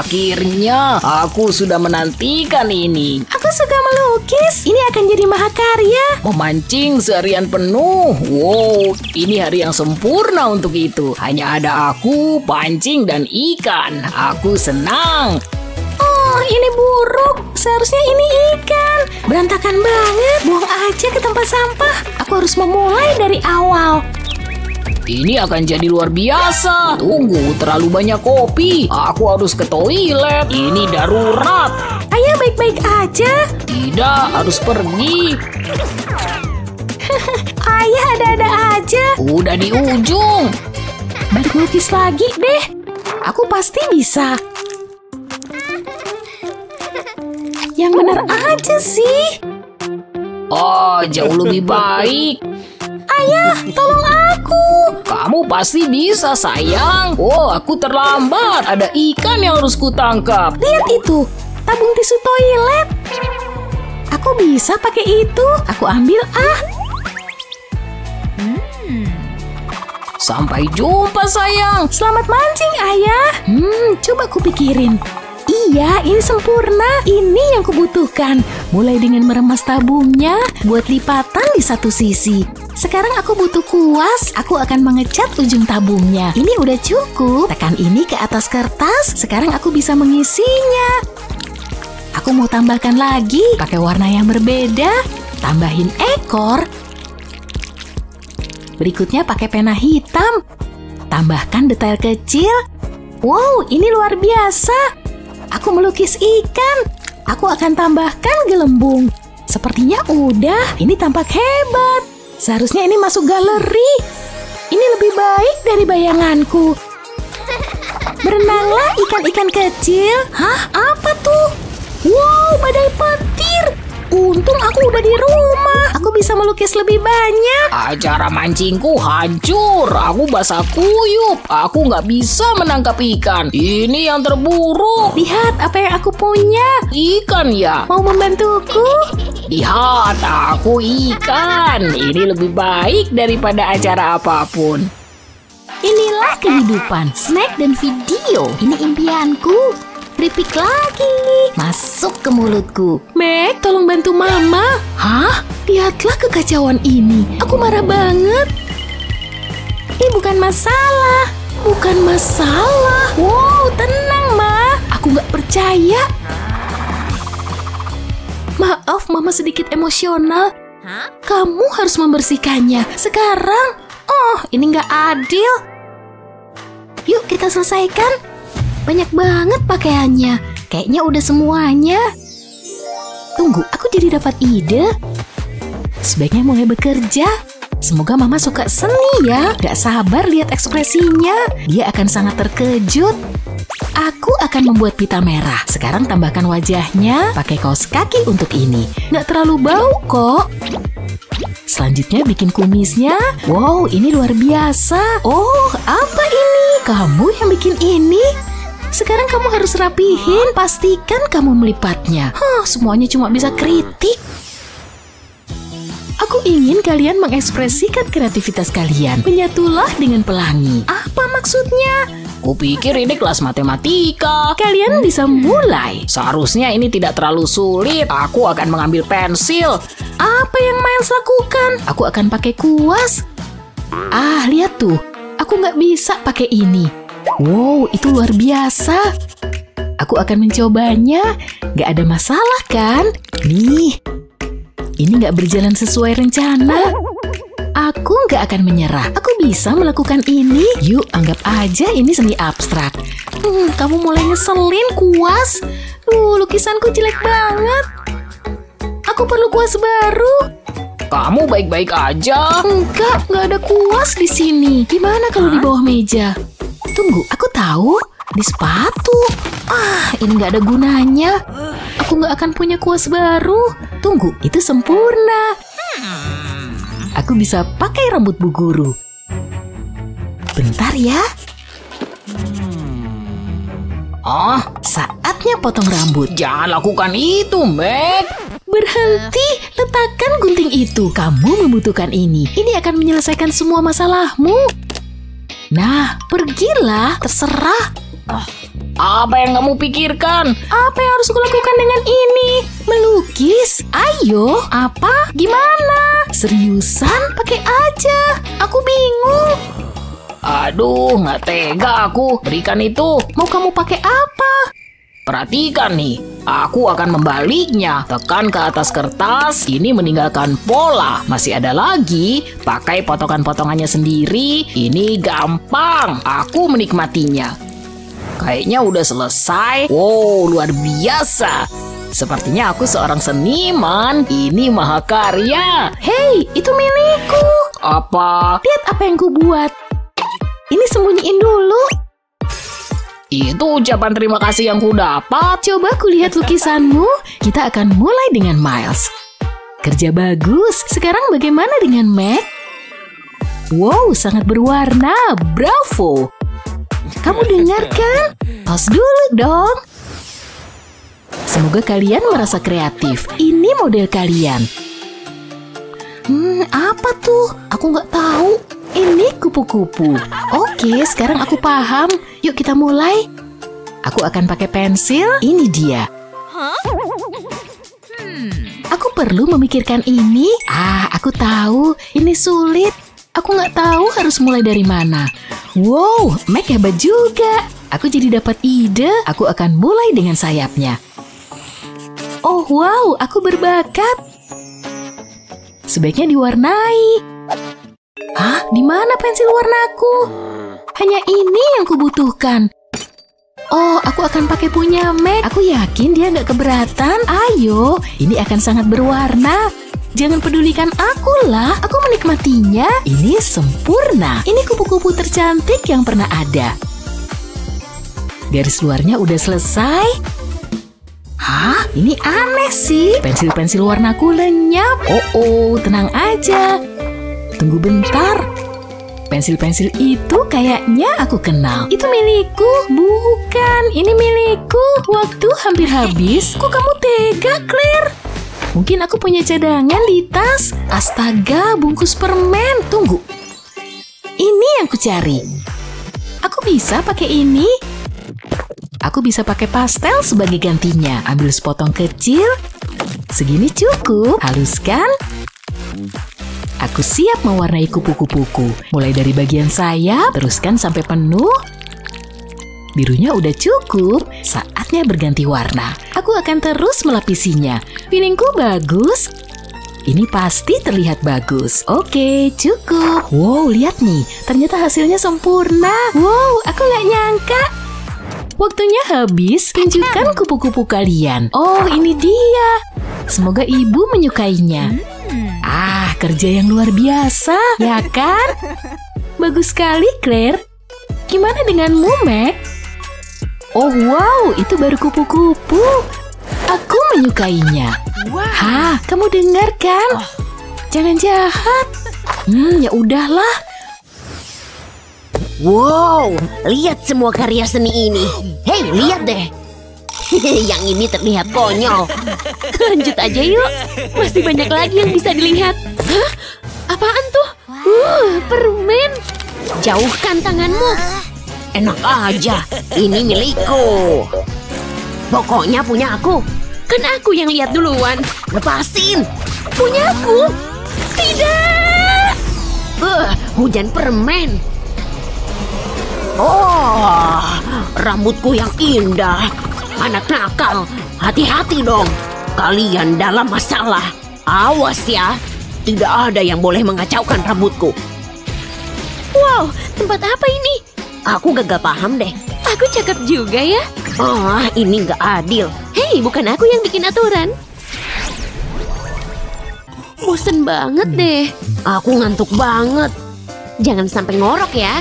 Akhirnya aku sudah menantikan ini. Aku suka melukis. Ini akan jadi mahakarya. Memancing seharian penuh. Wow, ini hari yang sempurna untuk itu. Hanya ada aku, pancing, dan ikan. Aku senang. Oh, ini buruk. Seharusnya ini ikan. Berantakan banget. Buang aja ke tempat sampah. Aku harus memulai dari awal. Ini akan jadi luar biasa. Tunggu, terlalu banyak kopi. Aku harus ke toilet. Ini darurat. Ayah baik-baik aja. Tidak, harus pergi. Ayah ada-ada aja. Udah di ujung. Balik lukis lagi deh. Aku pasti bisa. Yang benar aja sih. Jauh lebih baik. Ayah, tolong aku. Kamu pasti bisa, sayang. Aku terlambat. Ada ikan yang harus kutangkap. Lihat itu, tabung tisu toilet. Aku bisa pakai itu. Aku ambil Sampai jumpa, sayang. Selamat mancing, Ayah. Coba kupikirin. Iya, ini sempurna. Ini yang kubutuhkan. Mulai dengan meremas tabungnya, buat lipatan di satu sisi. Sekarang aku butuh kuas. Aku akan mengecat ujung tabungnya. Ini udah cukup. Tekan ini ke atas kertas. Sekarang aku bisa mengisinya. Aku mau tambahkan lagi. Pakai warna yang berbeda. Tambahin ekor. Berikutnya pakai pena hitam. Tambahkan detail kecil. Wow, ini luar biasa. Aku melukis ikan. Aku akan tambahkan gelembung. Sepertinya udah. Ini tampak hebat. Seharusnya ini masuk galeri. Ini lebih baik dari bayanganku. Berenanglah ikan-ikan kecil. Hah? Apa tuh? Wow, badai petir. Untung aku udah di rumah. Aku bisa melukis lebih banyak. Acara mancingku hancur. Aku basah kuyup. Aku nggak bisa menangkap ikan. Ini yang terburuk. Lihat apa yang aku punya. Ikan ya? Mau membantuku? Lihat, aku ikan. Ini lebih baik daripada acara apapun. Inilah kehidupan, snack dan video. Ini impianku. keripik lagi. Masuk ke mulutku. Meg, tolong bantu Mama. Hah? Lihatlah kekacauan ini. Aku marah banget. Ini bukan masalah. Bukan masalah. Wow, tenang, Ma. Aku nggak percaya. Maaf, Mama sedikit emosional. Kamu harus membersihkannya sekarang. Oh, ini nggak adil. Yuk kita selesaikan. Banyak banget pakaiannya. Kayaknya udah semuanya. Tunggu, aku jadi dapat ide. Sebaiknya mulai bekerja. Semoga Mama suka seni ya. Gak sabar lihat ekspresinya. Dia akan sangat terkejut. Aku akan membuat pita merah. Sekarang tambahkan wajahnya. Pakai kaos kaki untuk ini. Gak terlalu bau kok. Selanjutnya bikin kumisnya. Wow, ini luar biasa. Oh, apa ini? Kamu yang bikin ini? Sekarang kamu harus rapihin. Pastikan kamu melipatnya. Semuanya cuma bisa kritik. Aku ingin kalian mengekspresikan kreativitas kalian. Menyatulah dengan pelangi. Apa maksudnya? Kupikir ini kelas matematika. Kalian bisa mulai. Seharusnya ini tidak terlalu sulit. Aku akan mengambil pensil. Apa yang Miles lakukan? Aku akan pakai kuas. Lihat tuh. Aku nggak bisa pakai ini. Wow, itu luar biasa. Aku akan mencobanya. Nggak ada masalah kan? Nih. Ini nggak berjalan sesuai rencana. Aku nggak akan menyerah. Aku bisa melakukan ini. Yuk, anggap aja ini seni abstrak. Kamu mulai ngeselin, kuas. Lukisanku jelek banget. Aku perlu kuas baru. Kamu baik-baik aja? Enggak ada kuas di sini. Gimana kalau di bawah meja? Tunggu, aku tahu. Di sepatu. Ini nggak ada gunanya. Aku nggak akan punya kuas baru. Tunggu, itu sempurna. Aku bisa pakai rambut bu guru. Bentar ya. Saatnya potong rambut. Jangan lakukan itu, Meg. Berhenti, letakkan gunting itu. Kamu membutuhkan ini. Ini akan menyelesaikan semua masalahmu. Nah, pergilah, terserah. Apa yang kamu pikirkan? Apa yang harus kulakukan dengan ini? Melukis? Ayo, apa? Gimana? Seriusan? Pakai aja. Aku bingung. Aduh, nggak tega aku. Berikan itu. Mau kamu pakai apa? Perhatikan nih. Aku akan membaliknya. Tekan ke atas kertas. Ini meninggalkan pola. Masih ada lagi. Pakai potongan-potongannya sendiri. Ini gampang. Aku menikmatinya. Kayaknya udah selesai. Wow, luar biasa. Sepertinya aku seorang seniman. Ini mahakarya. Hei, itu milikku. Apa? Lihat apa yang ku buat. Ini sembunyiin dulu. Itu ucapan terima kasih yang ku dapat. Coba kulihat lukisanmu. Kita akan mulai dengan Miles. Kerja bagus. Sekarang bagaimana dengan Meg? Wow, sangat berwarna. Bravo. Kamu dengar kan? Tos dulu dong. Semoga kalian merasa kreatif. Ini model kalian. Apa tuh? Aku nggak tahu. Ini kupu-kupu. Oke, sekarang aku paham. Yuk kita mulai. Aku akan pakai pensil. Ini dia. Aku perlu memikirkan ini. Aku tahu. Ini sulit. Aku nggak tahu harus mulai dari mana. Wow, Meg hebat juga. Aku jadi dapat ide. Aku akan mulai dengan sayapnya. Oh wow, aku berbakat. Sebaiknya diwarnai. Di mana pensil warnaku? Hanya ini yang kubutuhkan. Oh, aku akan pakai punya Meg. Aku yakin dia nggak keberatan. Ayo, ini akan sangat berwarna. Jangan pedulikan aku lah, aku menikmatinya. Ini sempurna. Ini kupu-kupu tercantik yang pernah ada. Garis luarnya udah selesai. Ini aneh sih. Pensil-pensil warnaku lenyap. Oh, tenang aja. Tunggu bentar. Pensil-pensil itu kayaknya aku kenal. Itu milikku. Bukan, ini milikku. Waktu hampir habis. Kok kamu tega, Claire? Mungkin aku punya cadangan di tas. Astaga, bungkus permen. Tunggu. Ini yang ku cari. Aku bisa pakai ini. Aku bisa pakai pastel sebagai gantinya. Ambil sepotong kecil. Segini cukup. Haluskan. Aku siap mewarnai kupu-kupuku. Mulai dari bagian sayap, teruskan sampai penuh. Birunya udah cukup. Saatnya berganti warna. Aku akan terus melapisinya. Feelingku bagus. Ini pasti terlihat bagus. Oke, cukup. Wow, lihat nih. Ternyata hasilnya sempurna. Wow, aku gak nyangka. Waktunya habis. Tunjukkan kupu-kupu kalian. Oh, ini dia. Semoga ibu menyukainya. Kerja yang luar biasa, ya kan? Bagus sekali, Claire. Gimana denganmu, Meg? Oh, wow, itu baru kupu-kupu. Aku menyukainya. Hah, kamu dengar kan? Jangan jahat. Ya udahlah. Wow, lihat semua karya seni ini. Hei, lihat deh. Yang ini terlihat konyol. Lanjut aja yuk. Masih banyak lagi yang bisa dilihat. Hah? Apaan tuh? Permen. Jauhkan tanganmu. Enak aja, ini milikku. Pokoknya punya aku. Kan aku yang lihat duluan. Lepasin. Punya aku. Tidak. Hujan permen. Oh, rambutku yang indah. Anak nakal, hati-hati dong. Kalian dalam masalah. Awas ya. Tidak ada yang boleh mengacaukan rambutku. Wow, tempat apa ini? Aku gak paham deh. Aku cakep juga ya. Oh, ini gak adil. Hei, bukan aku yang bikin aturan. Bosen banget deh. Aku ngantuk banget. Jangan sampai ngorok ya.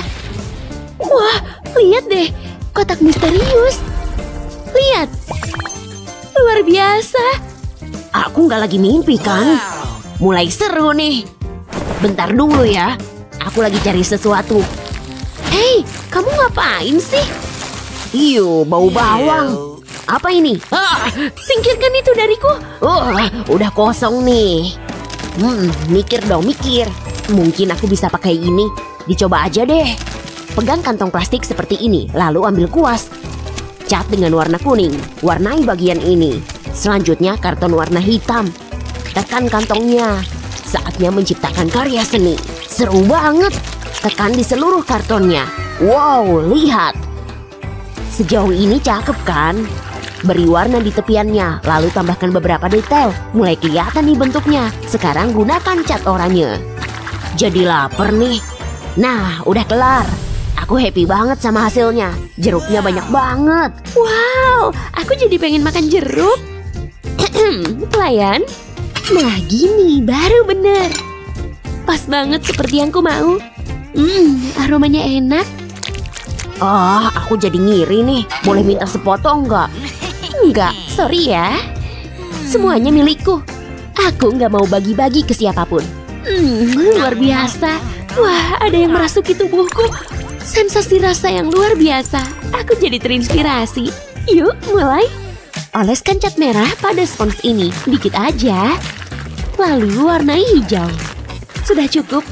Wah, lihat deh. Kotak misterius. Lihat. Luar biasa. Aku gak lagi mimpi kan? Mulai seru nih. Bentar dulu ya. Aku lagi cari sesuatu. Hei, kamu ngapain sih? Iyo, bau bawang. Apa ini? Singkirkan itu dariku. Udah kosong nih. Mikir dong, mikir. Mungkin aku bisa pakai ini. Dicoba aja deh. Pegang kantong plastik seperti ini, lalu ambil kuas. Cat dengan warna kuning, warnai bagian ini. Selanjutnya karton warna hitam. Tekan kantongnya. Saatnya menciptakan karya seni. Seru banget. Tekan di seluruh kartonnya. Wow, lihat. Sejauh ini cakep kan? Beri warna di tepiannya, lalu tambahkan beberapa detail. Mulai kelihatan nih bentuknya. Sekarang gunakan cat oranye. Jadi lapar nih. Nah, udah kelar. Aku happy banget sama hasilnya. Jeruknya banyak banget. Wow, aku jadi pengen makan jeruk. Pelayan. Nah, gini baru bener. Pas banget seperti yang ku mau. Aromanya enak. Aku jadi ngiri nih. Boleh minta sepotong nggak? Enggak, sorry ya. Semuanya milikku. Aku nggak mau bagi-bagi ke siapapun. Luar biasa. Wah, ada yang merasuki tubuhku. Sensasi rasa yang luar biasa. Aku jadi terinspirasi. Yuk, mulai. Oleskan cat merah pada spons ini. Dikit aja. Lalu warnai hijau. Sudah cukup.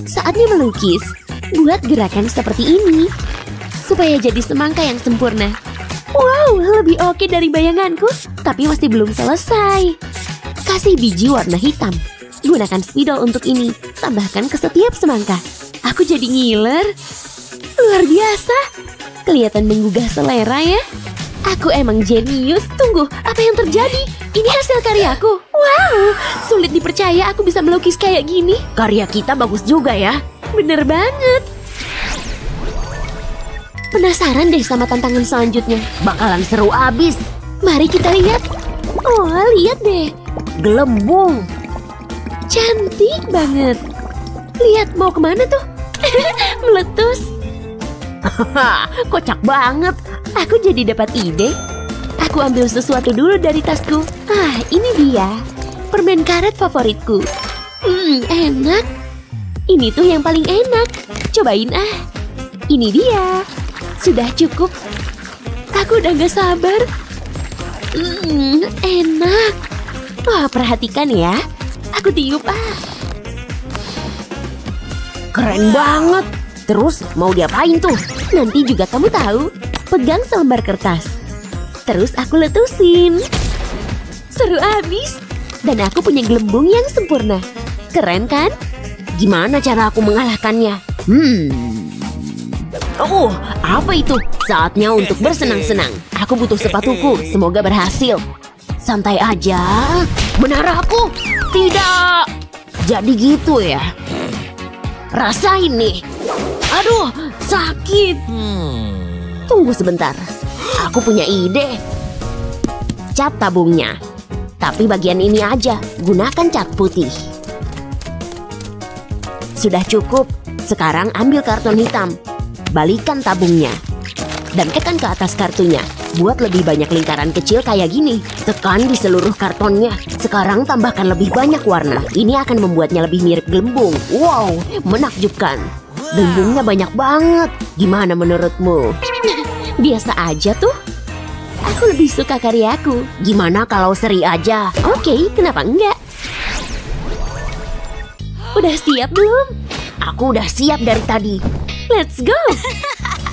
Saatnya melukis. Buat gerakan seperti ini. Supaya jadi semangka yang sempurna. Wow, lebih oke dari bayanganku. Tapi masih belum selesai. Kasih biji warna hitam. Gunakan spidol untuk ini. Tambahkan ke setiap semangka. Aku jadi ngiler. Luar biasa. Kelihatan menggugah selera ya. Aku emang jenius. Tunggu, apa yang terjadi? Ini hasil karyaku. Wow, sulit dipercaya aku bisa melukis kayak gini. Karya kita bagus juga ya. Bener banget. Penasaran deh sama tantangan selanjutnya. Bakalan seru abis. Mari kita lihat. Oh, lihat deh. Gelembung. Cantik banget. Lihat, mau kemana tuh? Meletus. Kocak banget. Aku jadi dapat ide. Aku ambil sesuatu dulu dari tasku. Ini dia. Permen karet favoritku. Enak. Ini tuh yang paling enak. Cobain Ini dia. Sudah cukup. Aku udah gak sabar. Enak. Wah, perhatikan ya. Aku tiup Keren banget. Terus mau diapain tuh? Nanti juga kamu tahu. Pegang selembar kertas. Terus aku letusin. Seru abis. Dan aku punya gelembung yang sempurna. Keren kan? Gimana cara aku mengalahkannya? Oh, apa itu? Saatnya untuk bersenang-senang. Aku butuh sepatuku. Semoga berhasil. Santai aja. Benar aku? Tidak. Jadi gitu ya. Rasain nih. Aduh, sakit. Tunggu sebentar. Aku punya ide. Cat tabungnya. Tapi bagian ini aja. Gunakan cat putih. Sudah cukup. Sekarang ambil karton hitam. Balikan tabungnya. Dan tekan ke atas kartunya. Buat lebih banyak lingkaran kecil kayak gini. Tekan di seluruh kartonnya. Sekarang tambahkan lebih banyak warna. Ini akan membuatnya lebih mirip gelembung. Wow, menakjubkan. Gelembungnya banyak banget. Gimana menurutmu? Biasa aja tuh. Aku lebih suka karyaku. Gimana kalau seri aja? Oke, kenapa enggak? Udah siap belum? Aku udah siap dari tadi. Let's go.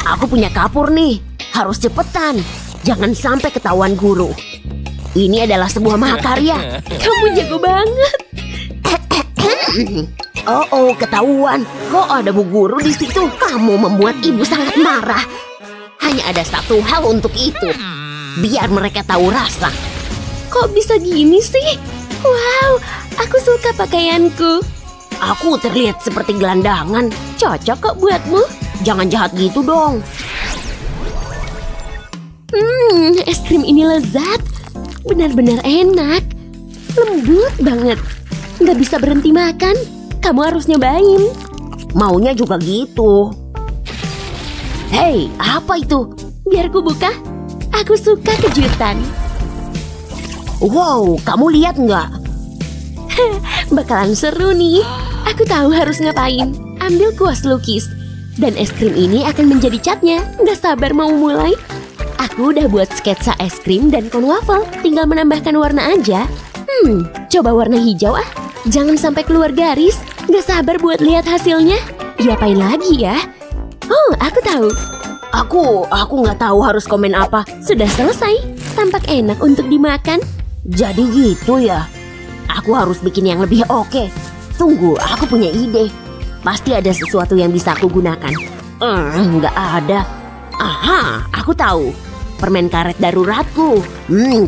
Aku punya kapur nih. Harus cepetan. Jangan sampai ketahuan guru. Ini adalah sebuah mahakarya. Kamu jago banget. Oh, ketahuan. Kok ada bu guru di situ? Kamu membuat ibu sangat marah. Hanya ada satu hal untuk itu. Biar mereka tahu rasa. Kok bisa gini sih? Wow, aku suka pakaianku. Aku terlihat seperti gelandangan. Cocok kok buatmu. Jangan jahat gitu dong. Es krim ini lezat. Benar-benar enak. Lembut banget. Nggak bisa berhenti makan. Kamu harus nyobain. Maunya juga gitu. Hei, apa itu? Biar ku buka. Aku suka kejutan. Wow, kamu lihat nggak? Bakalan seru nih. Aku tahu harus ngapain. Ambil kuas lukis. Dan es krim ini akan menjadi catnya. Nggak sabar mau mulai. Aku udah buat sketsa es krim dan kon waffle. Tinggal menambahkan warna aja. Coba warna hijau ah. Jangan sampai keluar garis. Nggak sabar buat lihat hasilnya. Diapain lagi ya? Oh, aku tahu. Aku nggak tahu harus komen apa. Sudah selesai. Tampak enak untuk dimakan. Jadi gitu ya. Aku harus bikin yang lebih oke. Tunggu, aku punya ide. Pasti ada sesuatu yang bisa aku gunakan. Nggak ada. Aha, aku tahu. Permen karet daruratku.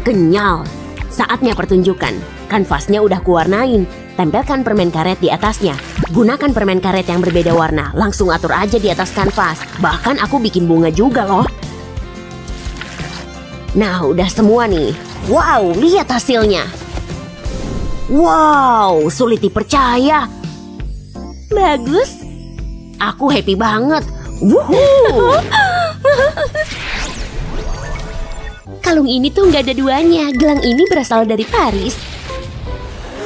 Kenyal. Saatnya pertunjukan. Kanvasnya udah kuwarnain. Tempelkan permen karet di atasnya. Gunakan permen karet yang berbeda warna. Langsung atur aja di atas kanvas. Bahkan aku bikin bunga juga loh. Nah, udah semua nih. Wow, lihat hasilnya. Wow, sulit dipercaya. Bagus. Aku happy banget. Wuhuu. Kalung ini tuh nggak ada duanya. Gelang ini berasal dari Paris.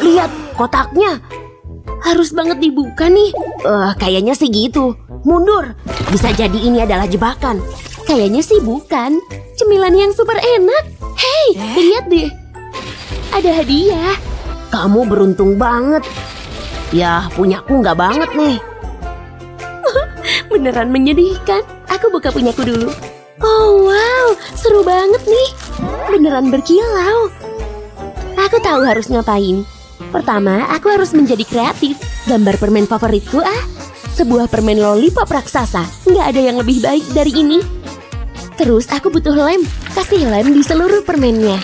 Lihat kotaknya. Harus banget dibuka nih. Kayaknya sih gitu. Mundur. Bisa jadi ini adalah jebakan. Kayaknya sih bukan. Cemilan yang super enak. Hei, lihat deh. Ada hadiah. Kamu beruntung banget. Ya, punyaku nggak banget nih. Beneran menyedihkan. Aku buka punyaku dulu. Oh wow, seru banget nih. Beneran berkilau. Aku tahu harus ngapain. Pertama, aku harus menjadi kreatif. Gambar permen favoritku sebuah permen lollipop raksasa. Nggak ada yang lebih baik dari ini. Terus aku butuh lem. Kasih lem di seluruh permennya.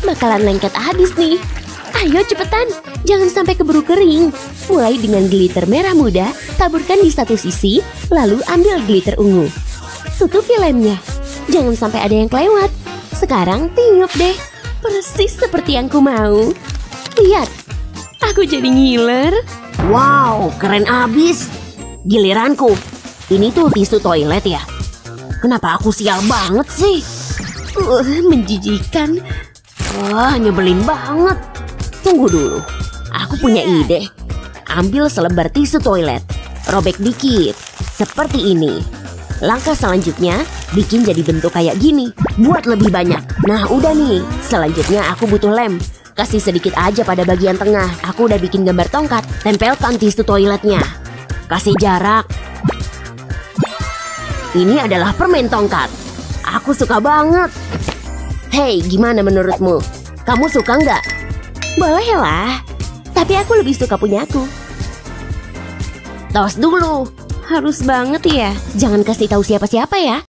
Bakalan lengket habis nih. Ayo cepetan, jangan sampai keburu kering. Mulai dengan glitter merah muda, taburkan di satu sisi, lalu ambil glitter ungu. Tutupi lemnya, jangan sampai ada yang kelewat. Sekarang tiup deh, persis seperti yang ku mau. Lihat, aku jadi ngiler. Wow, keren abis. Giliranku, ini tuh tisu toilet ya? Kenapa aku sial banget sih? Menjijikan. Wah, nyebelin banget. Tunggu dulu, aku punya ide. Ambil selembar tisu toilet, robek dikit, seperti ini. Langkah selanjutnya, bikin jadi bentuk kayak gini. Buat lebih banyak. Nah udah nih, selanjutnya aku butuh lem. Kasih sedikit aja pada bagian tengah. Aku udah bikin gambar tongkat. Tempelkan tisu toiletnya. Kasih jarak. Ini adalah permen tongkat. Aku suka banget. Hei, gimana menurutmu? Kamu suka nggak? Bolehlah, tapi aku lebih suka punyaku. Tos dulu. Harus banget ya. Jangan kasih tahu siapa-siapa ya.